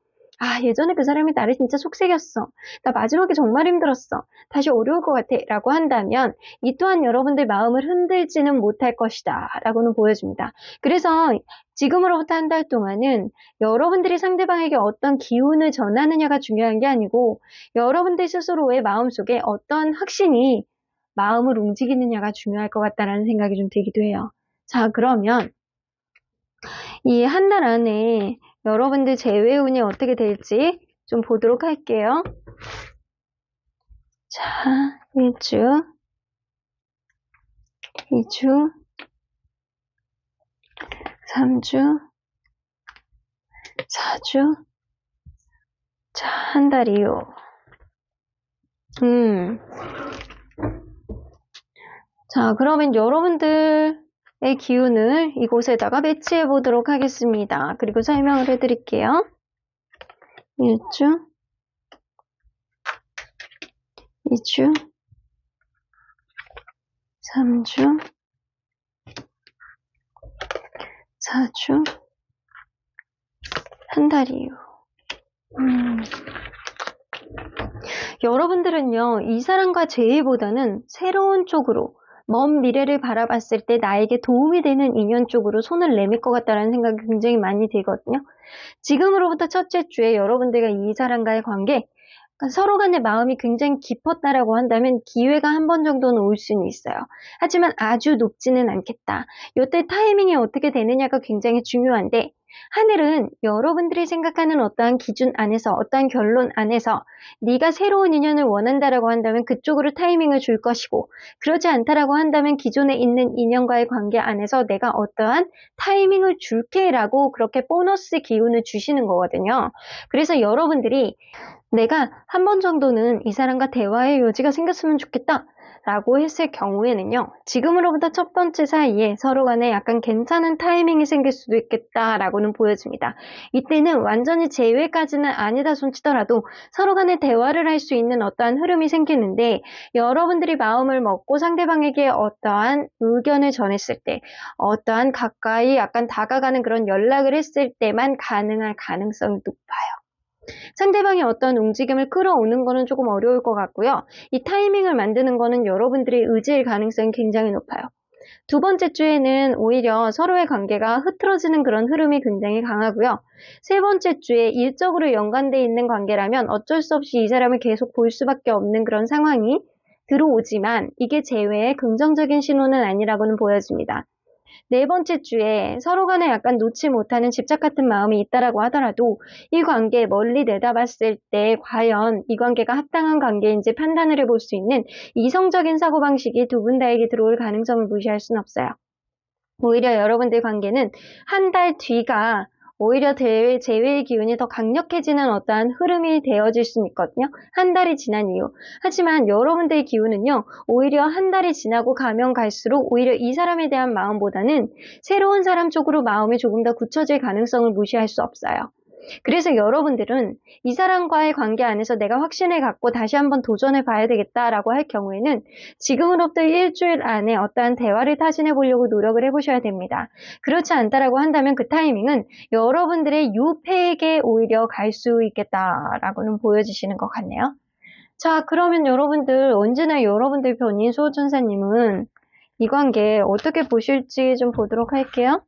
A: 예전에 그 사람이 나를 진짜 속삭였어. 나 마지막에 정말 힘들었어. 다시 어려울 것 같아. 라고 한다면, 이 또한 여러분들 마음을 흔들지는 못할 것이다. 라고는 보여줍니다. 그래서 지금으로부터 한 달 동안은 여러분들이 상대방에게 어떤 기운을 전하느냐가 중요한 게 아니고, 여러분들 스스로의 마음속에 어떤 확신이 마음을 움직이느냐가 중요할 것 같다라는 생각이 좀 들기도 해요. 자, 그러면 이 한 달 안에 여러분들 재회운이 어떻게 될지 좀 보도록 할게요. 자, 1주, 2주, 3주, 4주, 자, 한 달 이후. 자, 그러면 여러분들의 기운을 이곳에다가 배치해 보도록 하겠습니다. 그리고 설명을 해드릴게요. 1주, 2주, 3주, 4주, 한 달 이후. 여러분들은요, 이 사람과 재회보다는 새로운 쪽으로, 먼 미래를 바라봤을 때 나에게 도움이 되는 인연 쪽으로 손을 내밀 것 같다는 생각이 굉장히 많이 들거든요. 지금으로부터 첫째 주에 여러분들과 이 사람과의 관계, 그러니까 서로 간의 마음이 굉장히 깊었다라고 한다면 기회가 한 번 정도는 올 수는 있어요. 하지만 아주 높지는 않겠다. 이때 타이밍이 어떻게 되느냐가 굉장히 중요한데 하늘은 여러분들이 생각하는 어떠한 기준 안에서 어떠한 결론 안에서 네가 새로운 인연을 원한다라고 한다면 그쪽으로 타이밍을 줄 것이고 그러지 않다라고 한다면 기존에 있는 인연과의 관계 안에서 내가 어떠한 타이밍을 줄게라고 그렇게 보너스 기운을 주시는 거거든요. 그래서 여러분들이 내가 한 번 정도는 이 사람과 대화의 여지가 생겼으면 좋겠다 라고 했을 경우에는요. 지금으로부터 첫 번째 사이에 서로 간에 약간 괜찮은 타이밍이 생길 수도 있겠다라고는 보여집니다. 이때는 완전히 제외까지는 아니다 손치더라도 서로 간에 대화를 할 수 있는 어떠한 흐름이 생기는데 여러분들이 마음을 먹고 상대방에게 어떠한 의견을 전했을 때 어떠한 가까이 약간 다가가는 그런 연락을 했을 때만 가능할 가능성이 높아요. 상대방이 어떤 움직임을 끌어오는 거는 조금 어려울 것 같고요. 이 타이밍을 만드는 거는 여러분들의 의지일 가능성이 굉장히 높아요. 두 번째 주에는 오히려 서로의 관계가 흐트러지는 그런 흐름이 굉장히 강하고요. 세 번째 주에 일적으로 연관되어 있는 관계라면 어쩔 수 없이 이 사람을 계속 볼 수밖에 없는 그런 상황이 들어오지만 이게 제외의 긍정적인 신호는 아니라고는 보여집니다. 네 번째 주에 서로 간에 약간 놓지 못하는 집착 같은 마음이 있다라고 하더라도 이 관계 멀리 내다봤을 때 과연 이 관계가 합당한 관계인지 판단을 해볼 수 있는 이성적인 사고방식이 두 분 다에게 들어올 가능성을 무시할 수는 없어요. 오히려 여러분들 관계는 한 달 뒤가 오히려 재회의 기운이 더 강력해지는 어떠한 흐름이 되어질 수는 있거든요. 한 달이 지난 이후. 하지만 여러분들의 기운은요. 오히려 한 달이 지나고 가면 갈수록 오히려 이 사람에 대한 마음보다는 새로운 사람 쪽으로 마음이 조금 더 굳혀질 가능성을 무시할 수 없어요. 그래서 여러분들은 이 사람과의 관계 안에서 내가 확신을 갖고 다시 한번 도전해 봐야 되겠다라고 할 경우에는 지금으로부터 일주일 안에 어떠한 대화를 타진해 보려고 노력을 해보셔야 됩니다. 그렇지 않다라고 한다면 그 타이밍은 여러분들의 유패에게 오히려 갈 수 있겠다라고는 보여지시는 것 같네요. 자, 그러면 여러분들 언제나 여러분들 편인 수호천사님은 이 관계 어떻게 보실지 좀 보도록 할게요.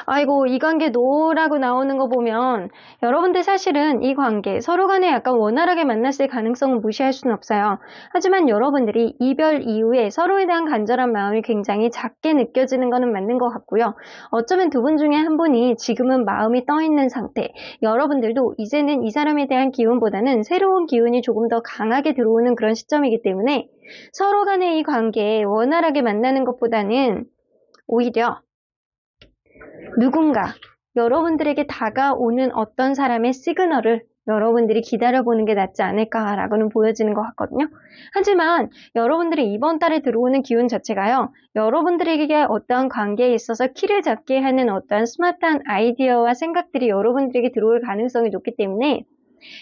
A: 아이고, 이 관계 노라고 나오는 거 보면 여러분들 사실은 이 관계 서로 간에 약간 원활하게 만났을 가능성은 무시할 수는 없어요. 하지만 여러분들이 이별 이후에 서로에 대한 간절한 마음이 굉장히 작게 느껴지는 거는 맞는 것 같고요. 어쩌면 두 분 중에 한 분이 지금은 마음이 떠 있는 상태. 여러분들도 이제는 이 사람에 대한 기운보다는 새로운 기운이 조금 더 강하게 들어오는 그런 시점이기 때문에 서로 간의 이 관계에 원활하게 만나는 것보다는 오히려 누군가 여러분들에게 다가오는 어떤 사람의 시그널을 여러분들이 기다려보는 게 낫지 않을까라고는 보여지는 것 같거든요. 하지만 여러분들이 이번 달에 들어오는 기운 자체가요. 여러분들에게 어떠한 관계에 있어서 키를 잡게 하는 어떠한 스마트한 아이디어와 생각들이 여러분들에게 들어올 가능성이 높기 때문에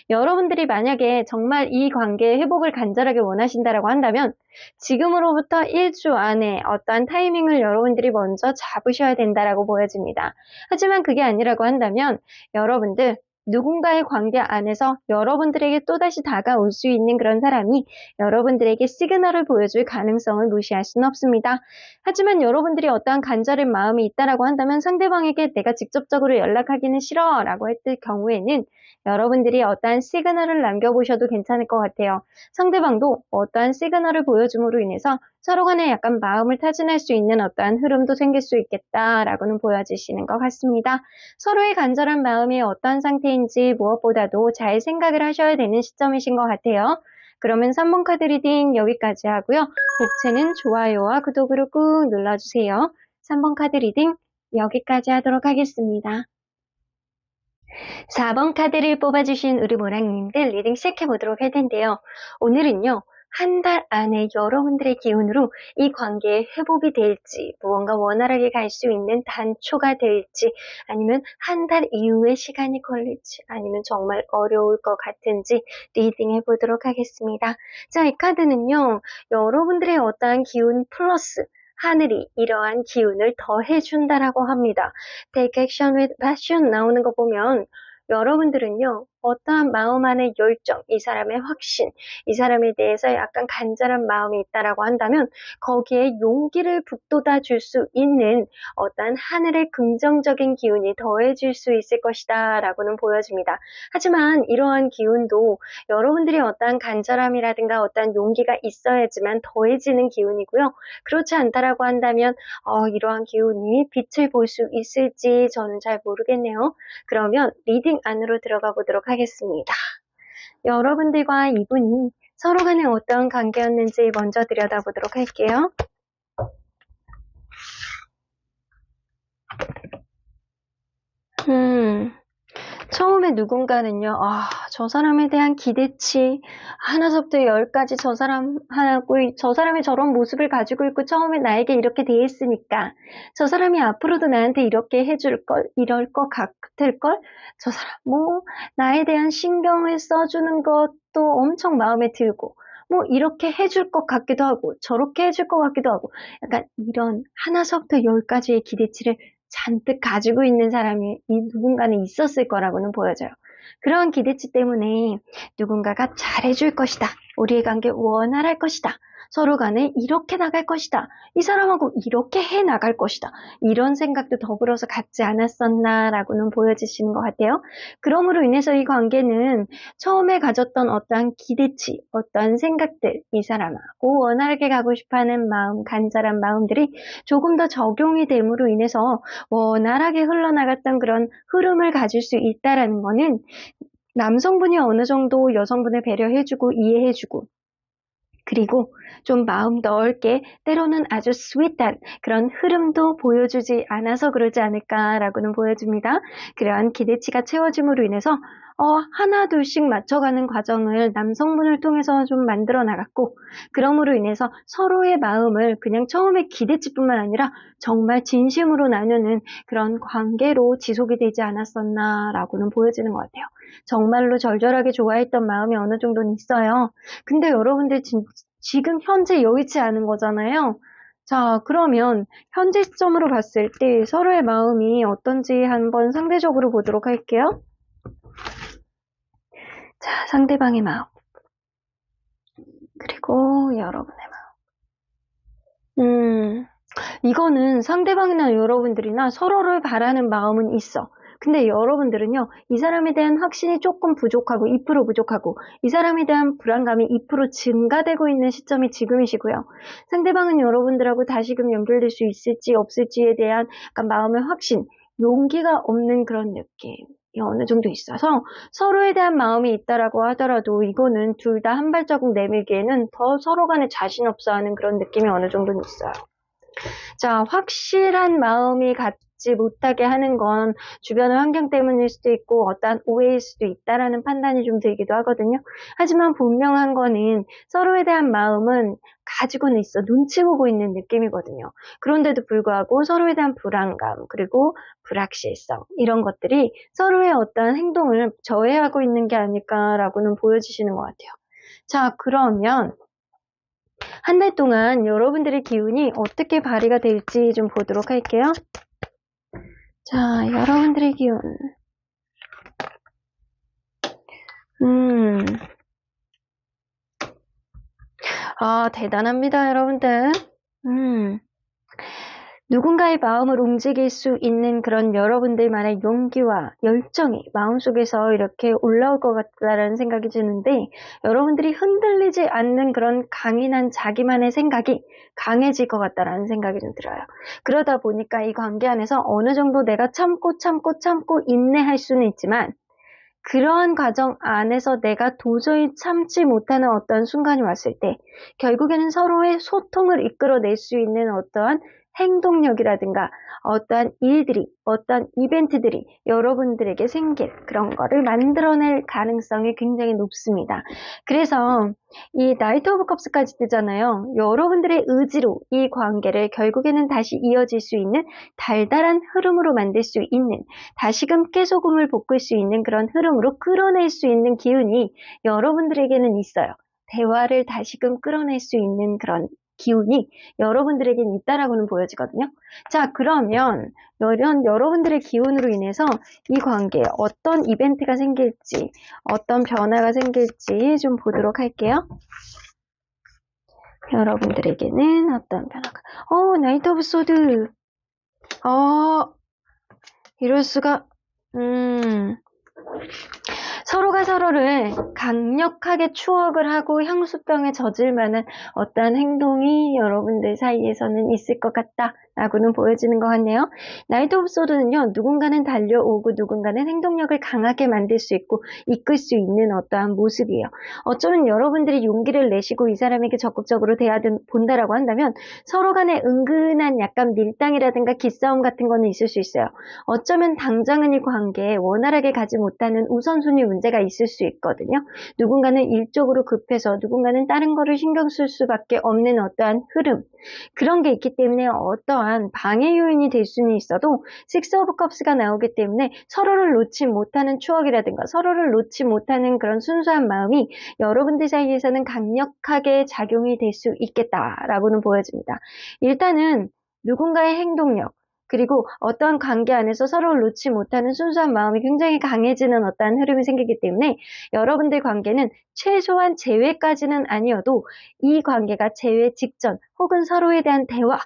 A: 여러분들이 만약에 정말 이 관계의 회복을 간절하게 원하신다라고 한다면 지금으로부터 1주 안에 어떠한 타이밍을 여러분들이 먼저 잡으셔야 된다라고 보여집니다. 하지만 그게 아니라고 한다면 여러분들 누군가의 관계 안에서 여러분들에게 또다시 다가올 수 있는 그런 사람이 여러분들에게 시그널을 보여줄 가능성을 무시할 수는 없습니다. 하지만 여러분들이 어떠한 간절한 마음이 있다라고 한다면 상대방에게 내가 직접적으로 연락하기는 싫어 라고 했을 경우에는 여러분들이 어떠한 시그널을 남겨보셔도 괜찮을 것 같아요. 상대방도 어떠한 시그널을 보여줌으로 인해서 서로 간에 약간 마음을 타진할 수 있는 어떠한 흐름도 생길 수 있겠다라고는 보여지시는 것 같습니다. 서로의 간절한 마음이 어떠한 상태인지 무엇보다도 잘 생각을 하셔야 되는 시점이신 것 같아요. 그러면 3번 카드 리딩 여기까지 하고요. 복채는 좋아요와 구독으로 꾹 눌러주세요. 3번 카드 리딩 여기까지 하도록 하겠습니다. 4번 카드를 뽑아주신 우리 모랑님들 리딩 시작해보도록 할 텐데요. 오늘은요. 한 달 안에 여러분들의 기운으로 이 관계의 회복이 될지 무언가 원활하게 갈 수 있는 단초가 될지 아니면 한 달 이후에 시간이 걸릴지 아니면 정말 어려울 것 같은지 리딩 해보도록 하겠습니다. 자, 이 카드는요. 여러분들의 어떠한 기운 플러스 하늘이 이러한 기운을 더해준다라고 합니다. Take action with passion 나오는 거 보면 여러분들은요. 어떠한 마음 안의 열정, 이 사람의 확신, 이 사람에 대해서 약간 간절한 마음이 있다라고 한다면 거기에 용기를 북돋아 줄 수 있는 어떠한 하늘의 긍정적인 기운이 더해질 수 있을 것이다 라고는 보여집니다. 하지만 이러한 기운도 여러분들이 어떠한 간절함이라든가 어떠한 용기가 있어야지만 더해지는 기운이고요. 그렇지 않다라고 한다면 이러한 기운이 빛을 볼 수 있을지 저는 잘 모르겠네요. 그러면 리딩 안으로 들어가 보도록 하겠습니다. 여러분들과 이분이 서로 간에 어떤 관계였는지 먼저 들여다보도록 할게요. 처음에 누군가는요, 저 사람에 대한 기대치, 하나서부터 10까지 저 사람 하고, 저 사람이 저런 모습을 가지고 있고, 처음에 나에게 이렇게 대했으니까, 저 사람이 앞으로도 나한테 이렇게 해줄걸, 이럴 것 같을걸, 저 사람, 나에 대한 신경을 써주는 것도 엄청 마음에 들고, 이렇게 해줄 것 같기도 하고, 저렇게 해줄 것 같기도 하고, 약간 이런 하나서부터 10까지의 기대치를 잔뜩 가지고 있는 사람이 누군가는 있었을 거라고는 보여져요. 그런 기대치 때문에 누군가가 잘해줄 것이다. 우리의 관계 원활할 것이다. 서로 간에 이렇게 나갈 것이다. 이 사람하고 이렇게 해 나갈 것이다. 이런 생각도 더불어서 갖지 않았었나라고는 보여지시는 것 같아요. 그러므로 인해서 이 관계는 처음에 가졌던 어떠한 기대치, 어떠한 생각들, 이 사람하고 원활하게 가고 싶어하는 마음, 간절한 마음들이 조금 더 적용이 됨으로 인해서 원활하게 흘러나갔던 그런 흐름을 가질 수 있다라는 거는 남성분이 어느 정도 여성분을 배려해주고 이해해주고 그리고 좀 마음 넓게 때로는 아주 스윗한 그런 흐름도 보여주지 않아서 그러지 않을까라고는 보여집니다. 그러한 기대치가 채워짐으로 인해서 하나 둘씩 맞춰가는 과정을 남성분을 통해서 좀 만들어 나갔고 그러므로 인해서 서로의 마음을 그냥 처음에 기대치뿐만 아니라 정말 진심으로 나누는 그런 관계로 지속이 되지 않았었나라고는 보여지는 것 같아요. 정말로 절절하게 좋아했던 마음이 어느 정도는 있어요. 근데 여러분들 지금 현재 여의치 않은 거잖아요. 자, 그러면 현재 시점으로 봤을 때 서로의 마음이 어떤지 한번 상대적으로 보도록 할게요. 자, 상대방의 마음. 그리고 여러분의 마음. 이거는 상대방이나 여러분들이나 서로를 바라는 마음은 있어. 근데 여러분들은요, 이 사람에 대한 확신이 조금 부족하고 2% 부족하고 이 사람에 대한 불안감이 2% 증가되고 있는 시점이 지금이시고요. 상대방은 여러분들하고 다시금 연결될 수 있을지 없을지에 대한 약간 마음의 확신, 용기가 없는 그런 느낌이 어느 정도 있어서 서로에 대한 마음이 있다라고 하더라도 이거는 둘 다 한 발자국 내밀기에는 더 서로 간에 자신 없어 하는 그런 느낌이 어느 정도는 있어요. 자, 확실한 마음이 갖지 못하게 하는 건 주변의 환경 때문일 수도 있고 어떠한 오해일 수도 있다라는 판단이 좀 들기도 하거든요. 하지만 분명한 거는 서로에 대한 마음은 가지고는 있어. 눈치 보고 있는 느낌이거든요. 그런데도 불구하고 서로에 대한 불안감 그리고 불확실성 이런 것들이 서로의 어떠한 행동을 저해하고 있는 게 아닐까라고는 보여지시는 것 같아요. 자, 그러면 한 달 동안 여러분들의 기운이 어떻게 발휘가 될지 좀 보도록 할게요. 자, 여러분들의 기운. 대단합니다, 여러분들. 누군가의 마음을 움직일 수 있는 그런 여러분들만의 용기와 열정이 마음속에서 이렇게 올라올 것 같다라는 생각이 드는데 여러분들이 흔들리지 않는 그런 강인한 자기만의 생각이 강해질 것 같다라는 생각이 좀 들어요. 그러다 보니까 이 관계 안에서 어느 정도 내가 참고 인내할 수는 있지만 그러한 과정 안에서 내가 도저히 참지 못하는 어떤 순간이 왔을 때 결국에는 서로의 소통을 이끌어낼 수 있는 어떠한 행동력이라든가 어떠한 일들이 어떠한 이벤트들이 여러분들에게 생길 그런 거를 만들어낼 가능성이 굉장히 높습니다. 그래서 이 나이트 오브 컵스까지 뜨잖아요. 여러분들의 의지로 이 관계를 결국에는 다시 이어질 수 있는 달달한 흐름으로 만들 수 있는 다시금 깨소금을 볶을 수 있는 그런 흐름으로 끌어낼 수 있는 기운이 여러분들에게는 있어요. 대화를 다시금 끌어낼 수 있는 그런 기운이 여러분들에겐 있다라고는 보여지거든요. 자, 그러면 여러분들의 기운으로 인해서 이 관계에 어떤 이벤트가 생길지, 어떤 변화가 생길지 좀 보도록 할게요. 여러분들에게는 어떤 변화가, 나이트 오브 소드. 이럴 수가, 서로가 서로를 강력하게 추억을 하고 향수병에 젖을 만한 어떠한 행동이 여러분들 사이에서는 있을 것 같다라고는 보여지는 것 같네요. 나이트 오브 소드는요, 누군가는 달려오고 누군가는 행동력을 강하게 만들 수 있고 이끌 수 있는 어떠한 모습이에요. 어쩌면 여러분들이 용기를 내시고 이 사람에게 적극적으로 본다라고 한다면 서로 간에 은근한 약간 밀당이라든가 기싸움 같은 거는 있을 수 있어요. 어쩌면 당장은 이 관계에 원활하게 가지 못하는 우선순위 문제가 있을 수 있거든요. 누군가는 일적으로 급해서 누군가는 다른 거를 신경 쓸 수밖에 없는 어떠한 흐름, 그런 게 있기 때문에 어떠한 방해 요인이 될 수는 있어도 식스 오브 컵스가 나오기 때문에 서로를 놓지 못하는 추억이라든가 서로를 놓지 못하는 그런 순수한 마음이 여러분들 사이에서는 강력하게 작용이 될 수 있겠다라고는 보여집니다. 일단은 누군가의 행동력, 그리고 어떠한 관계 안에서 서로를 놓지 못하는 순수한 마음이 굉장히 강해지는 어떠한 흐름이 생기기 때문에 여러분들 관계는 최소한 재회까지는 아니어도 이 관계가 재회 직전 혹은 서로에 대한 대화,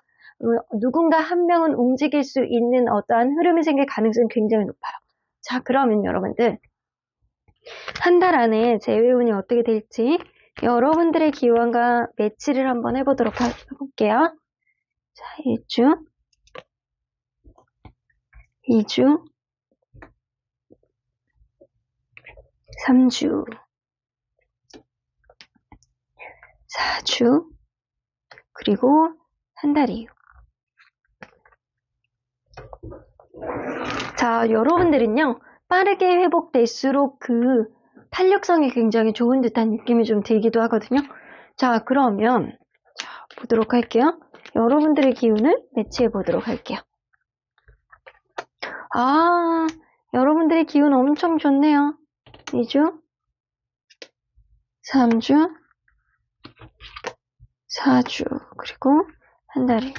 A: 누군가 한 명은 움직일 수 있는 어떠한 흐름이 생길 가능성이 굉장히 높아요. 자, 그러면 여러분들 한 달 안에 재회 운이 어떻게 될지 여러분들의 기운과 매치를 한번 해보도록 해볼게요. 자, 1주 2주, 3주, 4주, 그리고 한 달 이후. 자, 여러분들은요, 빠르게 회복될수록 그 탄력성이 굉장히 좋은 듯한 느낌이 좀 들기도 하거든요. 자, 그러면 보도록 할게요. 여러분들의 기운을 매치해 보도록 할게요. 여러분들의 기운 엄청 좋네요. 2주, 3주, 4주, 그리고 한 달이.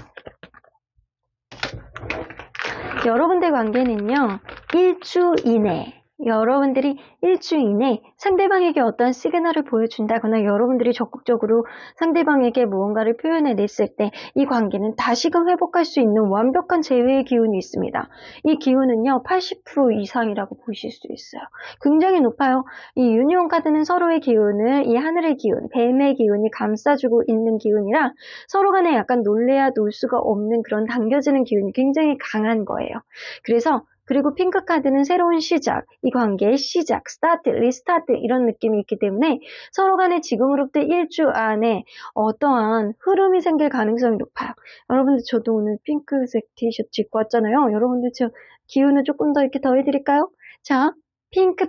A: 여러분들 관계는요, 1주 이내, 여러분들이 1주 이내 상대방에게 어떤 시그널을 보여준다거나 여러분들이 적극적으로 상대방에게 무언가를 표현해냈을 때 이 관계는 다시금 회복할 수 있는 완벽한 재회의 기운이 있습니다. 이 기운은요 80% 이상이라고 보실 수 있어요. 굉장히 높아요. 이 유니온 카드는 서로의 기운을 이 하늘의 기운, 뱀의 기운이 감싸주고 있는 기운이라 서로 간에 약간 놀래야 놀 수가 없는 그런 당겨지는 기운이 굉장히 강한 거예요. 그리고 핑크 카드는 새로운 시작, 이 관계의 시작, 스타트, 리스타트 이런 느낌이 있기 때문에 서로 간에 지금으로부터 1주 안에 어떠한 흐름이 생길 가능성이 높아요. 여러분들 저도 오늘 핑크색 티셔츠 입고 왔잖아요. 여러분들 저 기운을 조금 더 이렇게 더해드릴까요? 자, 핑크.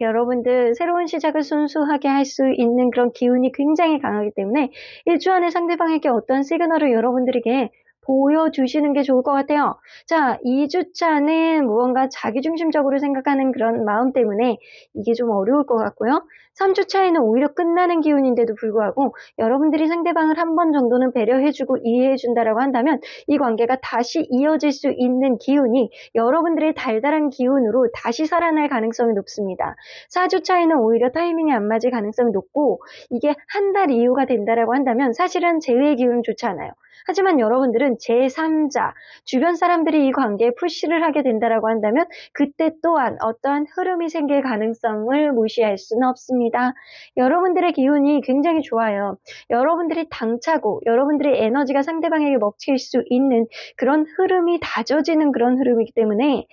A: 여러분들 새로운 시작을 순수하게 할 수 있는 그런 기운이 굉장히 강하기 때문에 1주 안에 상대방에게 어떤 시그널을 여러분들에게 보여주시는 게 좋을 것 같아요. 자, 2주차는 무언가 자기중심적으로 생각하는 그런 마음 때문에 이게 좀 어려울 것 같고요. 3주차에는 오히려 끝나는 기운인데도 불구하고 여러분들이 상대방을 한 번 정도는 배려해주고 이해해준다라고 한다면 이 관계가 다시 이어질 수 있는 기운이 여러분들의 달달한 기운으로 다시 살아날 가능성이 높습니다. 4주차에는 오히려 타이밍이 안 맞을 가능성이 높고 이게 한 달 이후가 된다라고 한다면 사실은 재회의 기운은 좋지 않아요. 하지만 여러분들은 제3자, 주변 사람들이 이 관계에 푸시를 하게 된다라고 한다면 그때 또한 어떠한 흐름이 생길 가능성을 무시할 수는 없습니다. 여러분들의 기운이 굉장히 좋아요. 여러분들이 당차고 여러분들의 에너지가 상대방에게 먹힐 수 있는 그런 흐름이 다져지는 그런 흐름이기 때문에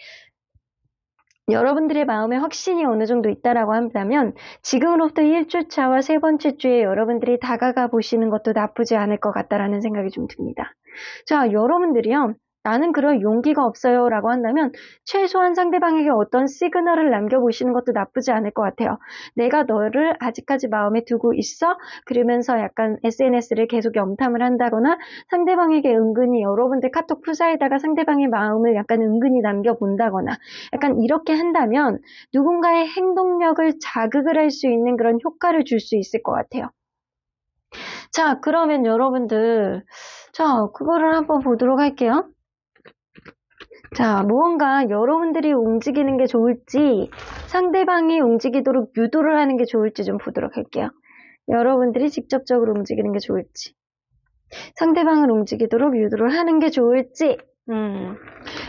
A: 여러분들의 마음에 확신이 어느 정도 있다라고 한다면 지금으로부터 1주차와 세 번째 주에 여러분들이 다가가 보시는 것도 나쁘지 않을 것 같다라는 생각이 좀 듭니다. 자, 여러분들이요. 나는 그런 용기가 없어요 라고 한다면 최소한 상대방에게 어떤 시그널을 남겨보시는 것도 나쁘지 않을 것 같아요. 내가 너를 아직까지 마음에 두고 있어? 그러면서 약간 SNS를 계속 염탐을 한다거나 상대방에게 은근히 여러분들 카톡 프사에다가 상대방의 마음을 약간 은근히 남겨본다거나 약간 이렇게 한다면 누군가의 행동력을 자극을 할 수 있는 그런 효과를 줄 수 있을 것 같아요. 자, 그러면 여러분들, 자, 그거를 한번 보도록 할게요. 자, 무언가 여러분들이 움직이는 게 좋을지, 상대방이 움직이도록 유도를 하는 게 좋을지 좀 보도록 할게요. 여러분들이 직접적으로 움직이는 게 좋을지, 상대방을 움직이도록 유도를 하는 게 좋을지,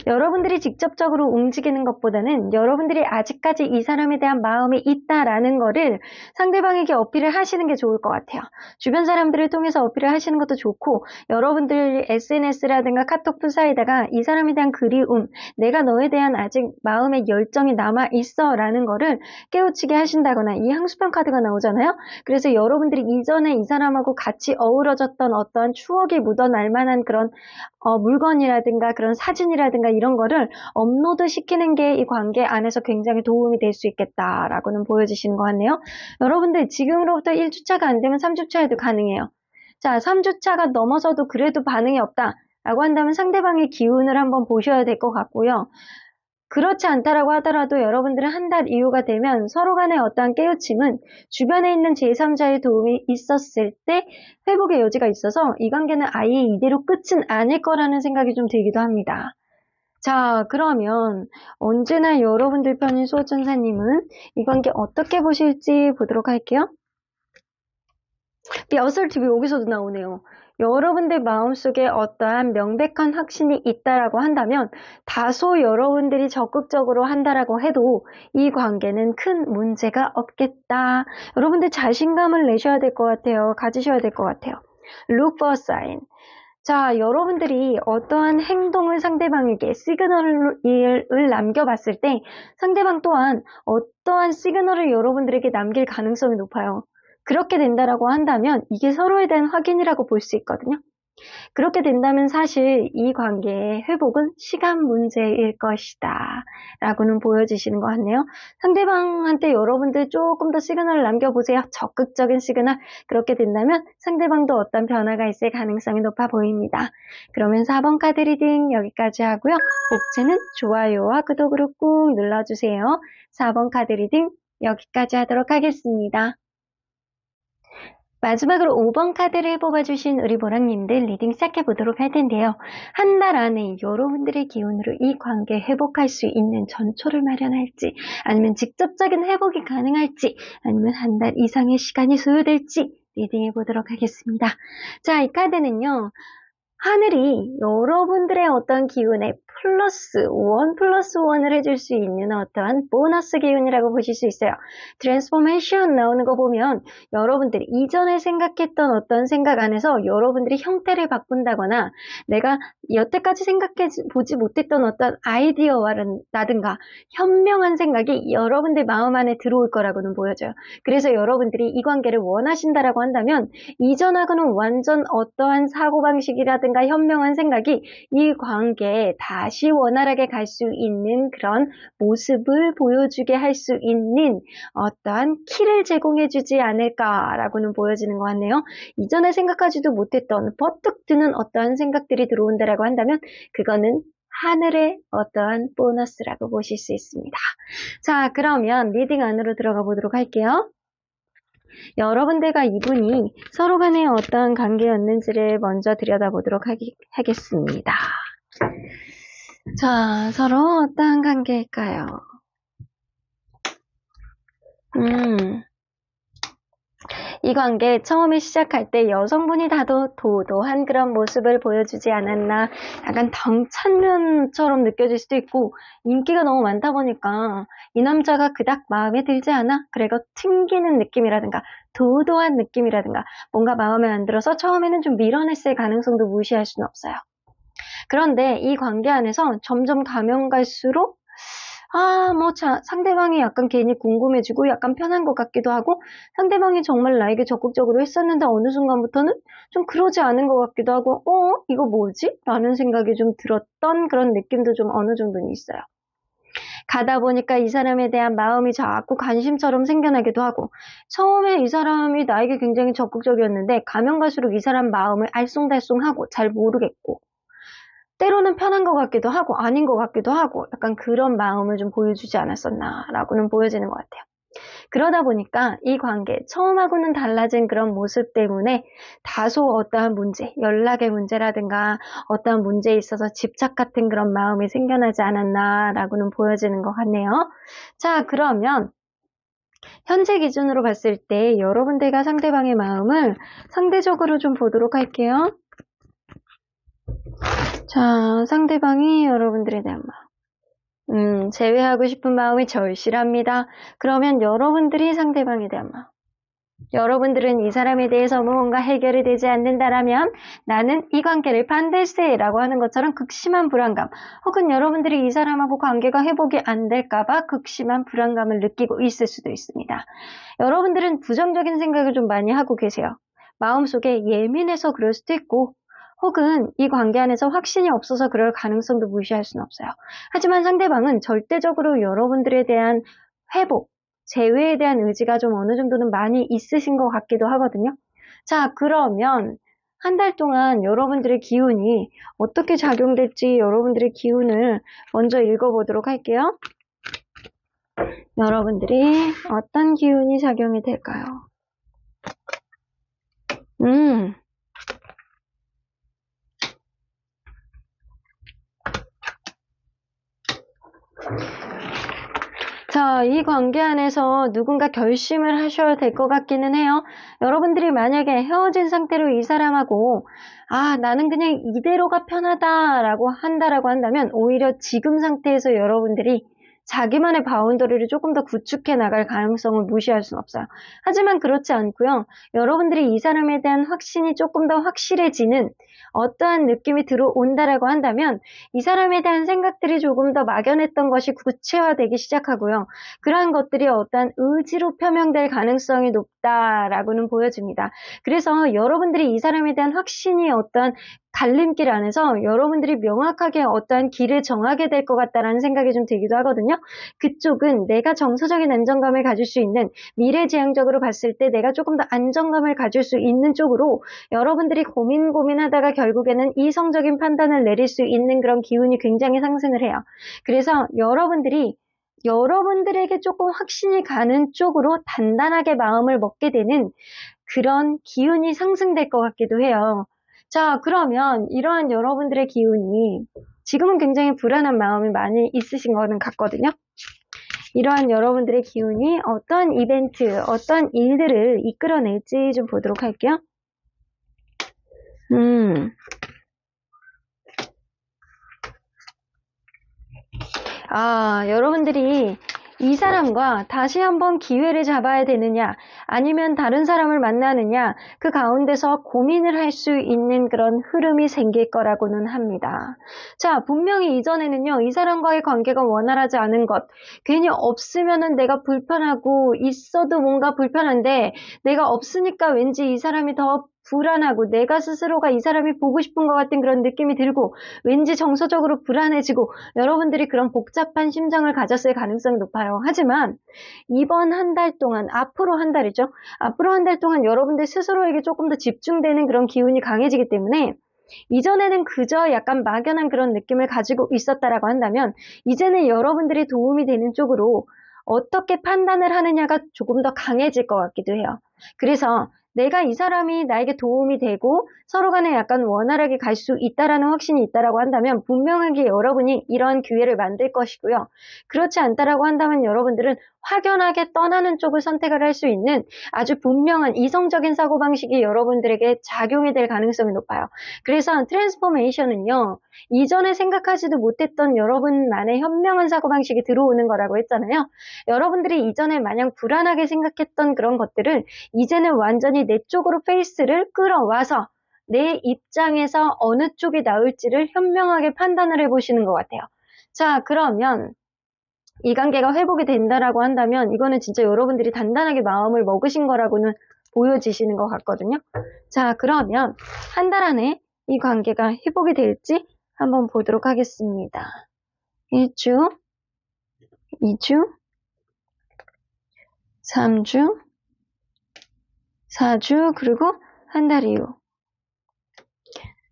A: 여러분들이 직접적으로 움직이는 것보다는 여러분들이 아직까지 이 사람에 대한 마음이 있다라는 거를 상대방에게 어필을 하시는 게 좋을 것 같아요. 주변 사람들을 통해서 어필을 하시는 것도 좋고, 여러분들 SNS라든가 카톡 사이에다가 이 사람에 대한 그리움, 내가 너에 대한 아직 마음의 열정이 남아있어 라는 거를 깨우치게 하신다거나, 이 향수병 카드가 나오잖아요. 그래서 여러분들이 이전에 이 사람하고 같이 어우러졌던 어떠한 추억이 묻어날 만한 그런 물건이라든가 그런 사진이라든가 이런 거를 업로드 시키는 게 이 관계 안에서 굉장히 도움이 될 수 있겠다라고는 보여지시는 것 같네요. 여러분들 지금으로부터 1주차가 안 되면 3주차에도 가능해요. 자, 3주차가 넘어서도 그래도 반응이 없다라고 한다면 상대방의 기운을 한번 보셔야 될 것 같고요. 그렇지 않다라고 하더라도 여러분들은 한 달 이후가 되면 서로 간의 어떠한 깨우침은 주변에 있는 제3자의 도움이 있었을 때 회복의 여지가 있어서 이 관계는 아예 이대로 끝은 아닐 거라는 생각이 좀 들기도 합니다. 자, 그러면 언제나 여러분들 편인 수호천사님은 이 관계 어떻게 보실지 보도록 할게요. The assertive 여기서도 나오네요. 여러분들 마음속에 어떠한 명백한 확신이 있다라고 한다면 다소 여러분들이 적극적으로 한다라고 해도 이 관계는 큰 문제가 없겠다. 여러분들 자신감을 내셔야 될 것 같아요. 가지셔야 될 것 같아요. Look for a sign. 자, 여러분들이 어떠한 행동을 상대방에게 시그널을 남겨봤을 때 상대방 또한 어떠한 시그널을 여러분들에게 남길 가능성이 높아요. 그렇게 된다라고 한다면 이게 서로에 대한 확인이라고 볼 수 있거든요. 그렇게 된다면 사실 이 관계의 회복은 시간 문제일 것이다 라고는 보여지시는 것 같네요. 상대방한테 여러분들 조금 더 시그널을 남겨보세요. 적극적인 시그널. 그렇게 된다면 상대방도 어떤 변화가 있을 가능성이 높아 보입니다. 그러면 4번 카드 리딩 여기까지 하고요. 복채는 좋아요와 구독으로 꾹 눌러주세요. 4번 카드 리딩 여기까지 하도록 하겠습니다. 마지막으로 5번 카드를 뽑아주신 우리 보라님들 리딩 시작해보도록 할 텐데요. 한 달 안에 여러분들의 기운으로 이 관계 회복할 수 있는 전초를 마련할지, 아니면 직접적인 회복이 가능할지, 아니면 한 달 이상의 시간이 소요될지 리딩해보도록 하겠습니다. 자, 이 카드는요. 하늘이 여러분들의 어떤 기운에 플러스 원을 해줄 수 있는 어떠한 보너스 기운이라고 보실 수 있어요. 트랜스포메이션 나오는 거 보면 여러분들이 이전에 생각했던 어떤 생각 안에서 여러분들이 형태를 바꾼다거나 내가 여태까지 생각해 보지 못했던 어떤 아이디어라든가 현명한 생각이 여러분들 마음 안에 들어올 거라고는 보여져요. 그래서 여러분들이 이 관계를 원하신다라고 한다면 이전하고는 완전 어떠한 사고방식이라든가 현명한 생각이 이 관계에 다시 원활하게 갈 수 있는 그런 모습을 보여주게 할 수 있는 어떠한 키를 제공해주지 않을까라고는 보여지는 것 같네요. 이전에 생각하지도 못했던 버뜩 드는 어떠한 생각들이 들어온다라고 한다면 그거는 하늘의 어떠한 보너스라고 보실 수 있습니다. 자, 그러면 리딩 안으로 들어가 보도록 할게요. 여러분들과 이분이 서로 간에 어떠한 관계였는지를 먼저 들여다보도록 하겠습니다. 자, 서로 어떠한 관계일까요? 이 관계 처음에 시작할 때 여성분이 다도 도도한 그런 모습을 보여주지 않았나, 약간 덩찬면처럼 느껴질 수도 있고 인기가 너무 많다 보니까 이 남자가 그닥 마음에 들지 않아? 그리고 튕기는 느낌이라든가 도도한 느낌이라든가 뭔가 마음에 안 들어서 처음에는 좀 밀어냈을 가능성도 무시할 수는 없어요. 그런데 이 관계 안에서 점점 가면 갈수록 상대방이 약간 괜히 궁금해지고 약간 편한 것 같기도 하고 상대방이 정말 나에게 적극적으로 했었는데 어느 순간부터는 좀 그러지 않은 것 같기도 하고 이거 뭐지? 라는 생각이 좀 들었던 그런 느낌도 좀 어느 정도는 있어요. 가다 보니까 이 사람에 대한 마음이 자꾸 관심처럼 생겨나기도 하고 처음에 이 사람이 나에게 굉장히 적극적이었는데 가면 갈수록 이 사람 마음을 알쏭달쏭하고 잘 모르겠고 때로는 편한 것 같기도 하고 아닌 것 같기도 하고 약간 그런 마음을 좀 보여주지 않았었나 라고는 보여지는 것 같아요. 그러다 보니까 이 관계, 처음하고는 달라진 그런 모습 때문에 다소 어떠한 문제, 연락의 문제라든가 어떠한 문제에 있어서 집착 같은 그런 마음이 생겨나지 않았나라고는 보여지는 것 같네요. 자, 그러면 현재 기준으로 봤을 때 여러분들과 상대방의 마음을 상대적으로 좀 보도록 할게요. 자, 상대방이 여러분들에 대한 마음. 제외하고 싶은 마음이 절실합니다. 그러면 여러분들이 상대방에 대한 마음. 여러분들은 이 사람에 대해서 무언가 해결이 되지 않는다라면 나는 이 관계를 반댈세라고 하는 것처럼 극심한 불안감, 혹은 여러분들이 이 사람하고 관계가 회복이 안 될까봐 극심한 불안감을 느끼고 있을 수도 있습니다. 여러분들은 부정적인 생각을 좀 많이 하고 계세요. 마음속에 예민해서 그럴 수도 있고, 혹은 이 관계 안에서 확신이 없어서 그럴 가능성도 무시할 수는 없어요. 하지만 상대방은 절대적으로 여러분들에 대한 회복, 재회에 대한 의지가 좀 어느 정도는 많이 있으신 것 같기도 하거든요. 자, 그러면 한 달 동안 여러분들의 기운이 어떻게 작용될지 여러분들의 기운을 먼저 읽어보도록 할게요. 여러분들이 어떤 기운이 작용이 될까요? 자, 이 관계 안에서 누군가 결심을 하셔야 될 것 같기는 해요. 여러분들이 만약에 헤어진 상태로 이 사람하고 나는 그냥 이대로가 편하다라고 한다면 오히려 지금 상태에서 여러분들이 자기만의 바운더리를 조금 더 구축해 나갈 가능성을 무시할 수는 없어요. 하지만 그렇지 않고요. 여러분들이 이 사람에 대한 확신이 조금 더 확실해지는 어떠한 느낌이 들어온다라고 한다면 이 사람에 대한 생각들이 조금 더 막연했던 것이 구체화되기 시작하고요. 그러한 것들이 어떠한 의지로 표명될 가능성이 높다라고는 보여집니다. 그래서 여러분들이 이 사람에 대한 확신이 어떠한 갈림길 안에서 여러분들이 명확하게 어떠한 길을 정하게 될 것 같다라는 생각이 좀 들기도 하거든요. 그쪽은 내가 정서적인 안정감을 가질 수 있는, 미래지향적으로 봤을 때 내가 조금 더 안정감을 가질 수 있는 쪽으로 여러분들이 고민하다가 결국에는 이성적인 판단을 내릴 수 있는 그런 기운이 굉장히 상승을 해요. 그래서 여러분들에게 조금 확신이 가는 쪽으로 단단하게 마음을 먹게 되는 그런 기운이 상승될 것 같기도 해요. 자, 그러면 이러한 여러분들의 기운이 지금은 굉장히 불안한 마음이 많이 있으신 거는 같거든요. 이러한 여러분들의 기운이 어떤 이벤트, 어떤 일들을 이끌어낼지 좀 보도록 할게요. 여러분들이 이 사람과 다시 한번 기회를 잡아야 되느냐, 아니면 다른 사람을 만나느냐, 그 가운데서 고민을 할 수 있는 그런 흐름이 생길 거라고는 합니다. 자, 분명히 이전에는요, 이 사람과의 관계가 원활하지 않은 것, 괜히 없으면은 내가 불편하고, 있어도 뭔가 불편한데, 내가 없으니까 왠지 이 사람이 더 불안하고, 내가 스스로가 이 사람이 보고 싶은 것 같은 그런 느낌이 들고, 왠지 정서적으로 불안해지고, 여러분들이 그런 복잡한 심정을 가졌을 가능성이 높아요. 하지만 이번 한 달 동안, 앞으로 한 달이죠. 앞으로 한 달 동안 여러분들 스스로에게 조금 더 집중되는 그런 기운이 강해지기 때문에 이전에는 그저 약간 막연한 그런 느낌을 가지고 있었다라고 한다면 이제는 여러분들이 도움이 되는 쪽으로 어떻게 판단을 하느냐가 조금 더 강해질 것 같기도 해요. 그래서 내가 이 사람이 나에게 도움이 되고 서로 간에 약간 원활하게 갈 수 있다라는 확신이 있다라고 한다면 분명하게 여러분이 이런 기회를 만들 것이고요. 그렇지 않다라고 한다면 여러분들은 확연하게 떠나는 쪽을 선택을 할 수 있는 아주 분명한 이성적인 사고방식이 여러분들에게 작용이 될 가능성이 높아요. 그래서 트랜스포메이션은요. 이전에 생각하지도 못했던 여러분만의 현명한 사고방식이 들어오는 거라고 했잖아요. 여러분들이 이전에 마냥 불안하게 생각했던 그런 것들을 이제는 완전히 내 쪽으로 페이스를 끌어와서 내 입장에서 어느 쪽이 나을지를 현명하게 판단을 해보시는 것 같아요. 자, 그러면 이 관계가 회복이 된다라고 한다면 이거는 진짜 여러분들이 단단하게 마음을 먹으신 거라고는 보여지시는 것 같거든요. 자, 그러면 한 달 안에 이 관계가 회복이 될지 한번 보도록 하겠습니다. 1주, 2주, 3주, 4주, 그리고 한 달 이후.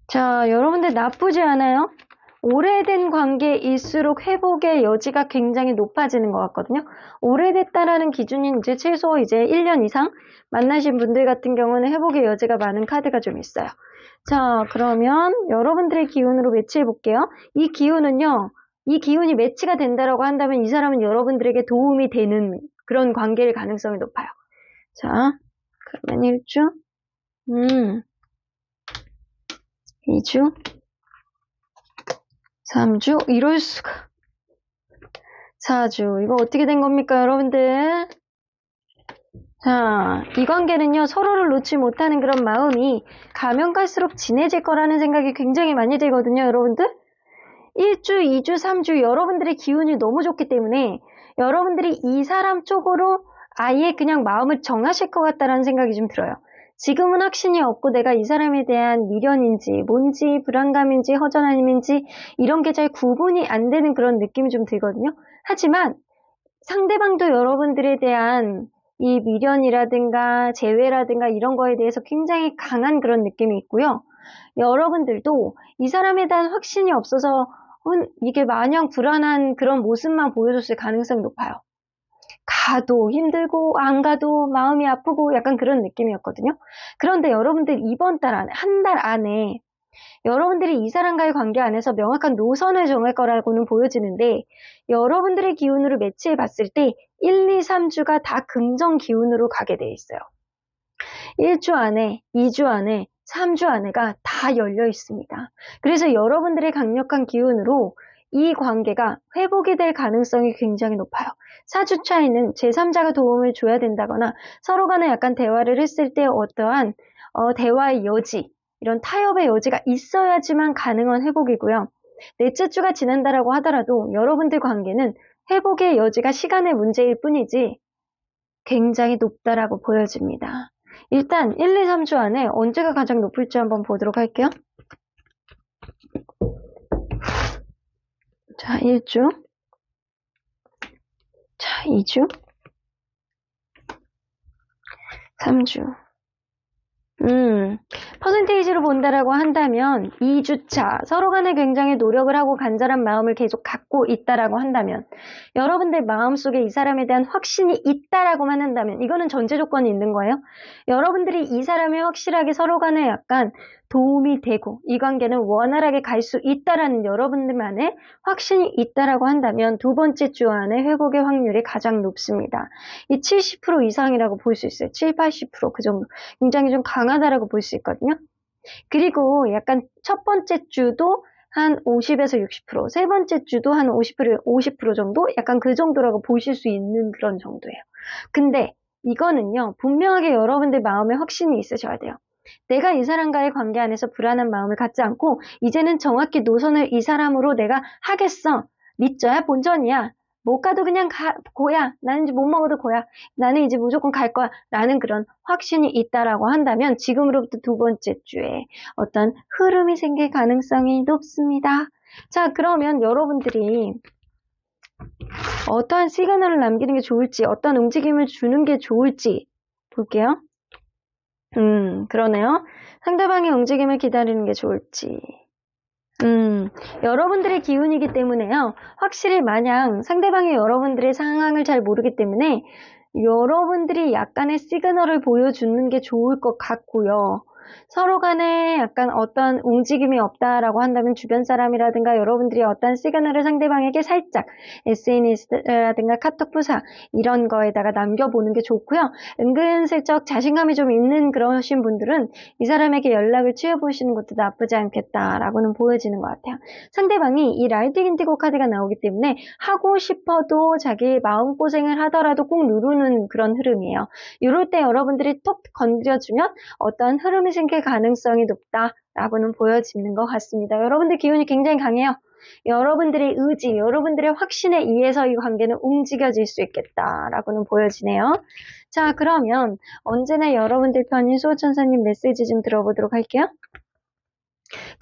A: 자, 여러분들 나쁘지 않아요? 오래된 관계일수록 회복의 여지가 굉장히 높아지는 것 같거든요. 오래됐다라는 기준이 이제 최소 이제 1년 이상 만나신 분들 같은 경우는 회복의 여지가 많은 카드가 좀 있어요. 자, 그러면 여러분들의 기운으로 매치해 볼게요. 이 기운은요, 이 기운이 매치가 된다라고 한다면 이 사람은 여러분들에게 도움이 되는 그런 관계일 가능성이 높아요. 자, 그러면 1주, 2주, 3주, 이럴 수가. 4주, 이거 어떻게 된 겁니까, 여러분들? 자, 이 관계는요, 서로를 놓지 못하는 그런 마음이 가면 갈수록 진해질 거라는 생각이 굉장히 많이 들거든요, 여러분들? 1주, 2주, 3주, 여러분들의 기운이 너무 좋기 때문에 여러분들이 이 사람 쪽으로 아예 그냥 마음을 정하실 것 같다라는 생각이 좀 들어요. 지금은 확신이 없고 내가 이 사람에 대한 미련인지 뭔지 불안감인지 허전함인지 이런 게 잘 구분이 안 되는 그런 느낌이 좀 들거든요. 하지만 상대방도 여러분들에 대한 이 미련이라든가 재회라든가 이런 거에 대해서 굉장히 강한 그런 느낌이 있고요. 여러분들도 이 사람에 대한 확신이 없어서 이게 마냥 불안한 그런 모습만 보여줬을 가능성이 높아요. 가도 힘들고 안 가도 마음이 아프고 약간 그런 느낌이었거든요. 그런데 여러분들 이번 달 안에, 한 달 안에 여러분들이 이 사람과의 관계 안에서 명확한 노선을 정할 거라고는 보여지는데 여러분들의 기운으로 매치해 봤을 때 1, 2, 3주가 다 긍정 기운으로 가게 돼 있어요. 1주 안에, 2주 안에, 3주 안에가 다 열려 있습니다. 그래서 여러분들의 강력한 기운으로 이 관계가 회복이 될 가능성이 굉장히 높아요. 4주 차이는 제3자가 도움을 줘야 된다거나 서로 간에 약간 대화를 했을 때 어떠한 대화의 여지, 이런 타협의 여지가 있어야지만 가능한 회복이고요. 넷째 주가 지난다라고 하더라도 여러분들 관계는 회복의 여지가 시간의 문제일 뿐이지 굉장히 높다라고 보여집니다. 일단 1, 2, 3주 안에 언제가 가장 높을지 한번 보도록 할게요. 자, 1주. 자, 2주. 3주. 퍼센테이지로 본다라고 한다면 2주차 서로 간에 굉장히 노력을 하고 간절한 마음을 계속 갖고 있다라고 한다면 여러분들 마음속에 이 사람에 대한 확신이 있다라고만 한다면 이거는 전제 조건이 있는 거예요. 여러분들이 이 사람이 확실하게 서로 간에 약간 도움이 되고 이 관계는 원활하게 갈 수 있다라는 여러분들만의 확신이 있다라고 한다면 두 번째 주 안에 회복의 확률이 가장 높습니다. 이 70% 이상이라고 볼 수 있어요. 7, 80% 그 정도. 굉장히 좀 강하다라고 볼 수 있거든요. 그리고 약간 첫 번째 주도 한 50에서 60%, 세 번째 주도 한 50% 정도? 약간 그 정도라고 보실 수 있는 그런 정도예요. 근데 이거는요, 분명하게 여러분들 마음에 확신이 있으셔야 돼요. 내가 이 사람과의 관계 안에서 불안한 마음을 갖지 않고 이제는 정확히 노선을 이 사람으로 내가 하겠어. 믿져야 본전이야. 못 가도 그냥 고야. 나는 이제 못 먹어도 고야. 나는 이제 무조건 갈 거야. 라는 그런 확신이 있다라고 한다면 지금으로부터 두 번째 주에 어떤 흐름이 생길 가능성이 높습니다. 자, 그러면 여러분들이 어떠한 시그널을 남기는 게 좋을지, 어떤 움직임을 주는 게 좋을지 볼게요. 그러네요. 상대방의 움직임을 기다리는 게 좋을지. 여러분들의 기운이기 때문에요. 확실히 마냥 상대방이 여러분들의 상황을 잘 모르기 때문에 여러분들이 약간의 시그널을 보여주는 게 좋을 것 같고요. 서로 간에 약간 어떤 움직임이 없다라고 한다면 주변 사람이라든가 여러분들이 어떤 시그널을 상대방에게 살짝 SNS라든가 카톡 부사 이런 거에다가 남겨보는 게 좋고요. 은근슬쩍 자신감이 좀 있는 그러신 분들은 이 사람에게 연락을 취해보시는 것도 나쁘지 않겠다라고는 보여지는 것 같아요. 상대방이 이 라이트 인디고 카드가 나오기 때문에 하고 싶어도 자기 마음고생을 하더라도 꼭 누르는 그런 흐름이에요. 이럴 때 여러분들이 톡 건드려주면 어떤 흐름이 생길 가능성이 높다라고는 보여지는 것 같습니다. 여러분들 기운이 굉장히 강해요. 여러분들의 의지, 여러분들의 확신에 의해서 이 관계는 움직여질 수 있겠다라고는 보여지네요. 자, 그러면 언제나 여러분들 편인 수호천사님 메시지 좀 들어보도록 할게요.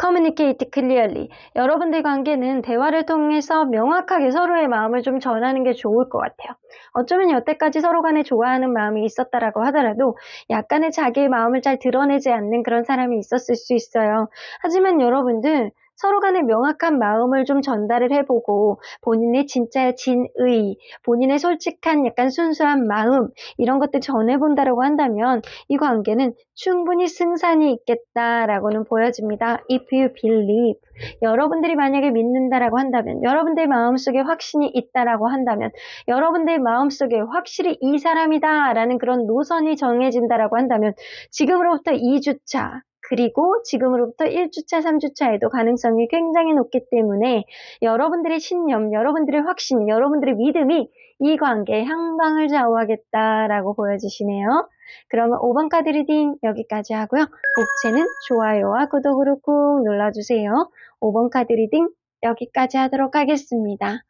A: Communicate clearly. 여러분들 관계는 대화를 통해서 명확하게 서로의 마음을 좀 전하는 게 좋을 것 같아요. 어쩌면 여태까지 서로 간에 좋아하는 마음이 있었다라고 하더라도 약간의 자기의 마음을 잘 드러내지 않는 그런 사람이 있었을 수 있어요. 하지만 여러분들 서로 간에 명확한 마음을 좀 전달을 해보고 본인의 진짜 진의, 본인의 솔직한 약간 순수한 마음 이런 것들 전해본다라고 한다면 이 관계는 충분히 승산이 있겠다라고는 보여집니다. If you believe. 여러분들이 만약에 믿는다라고 한다면, 여러분들의 마음속에 확신이 있다라고 한다면, 여러분들의 마음속에 확실히 이 사람이다라는 그런 노선이 정해진다라고 한다면 지금으로부터 2주차, 그리고 지금으로부터 1주차, 3주차에도 가능성이 굉장히 높기 때문에 여러분들의 신념, 여러분들의 확신, 여러분들의 믿음이 이 관계의 향방을 좌우하겠다라고 보여지시네요. 그러면 5번 카드 리딩 여기까지 하고요. 복채는 좋아요와 구독으로 꾹 눌러주세요. 5번 카드 리딩 여기까지 하도록 하겠습니다.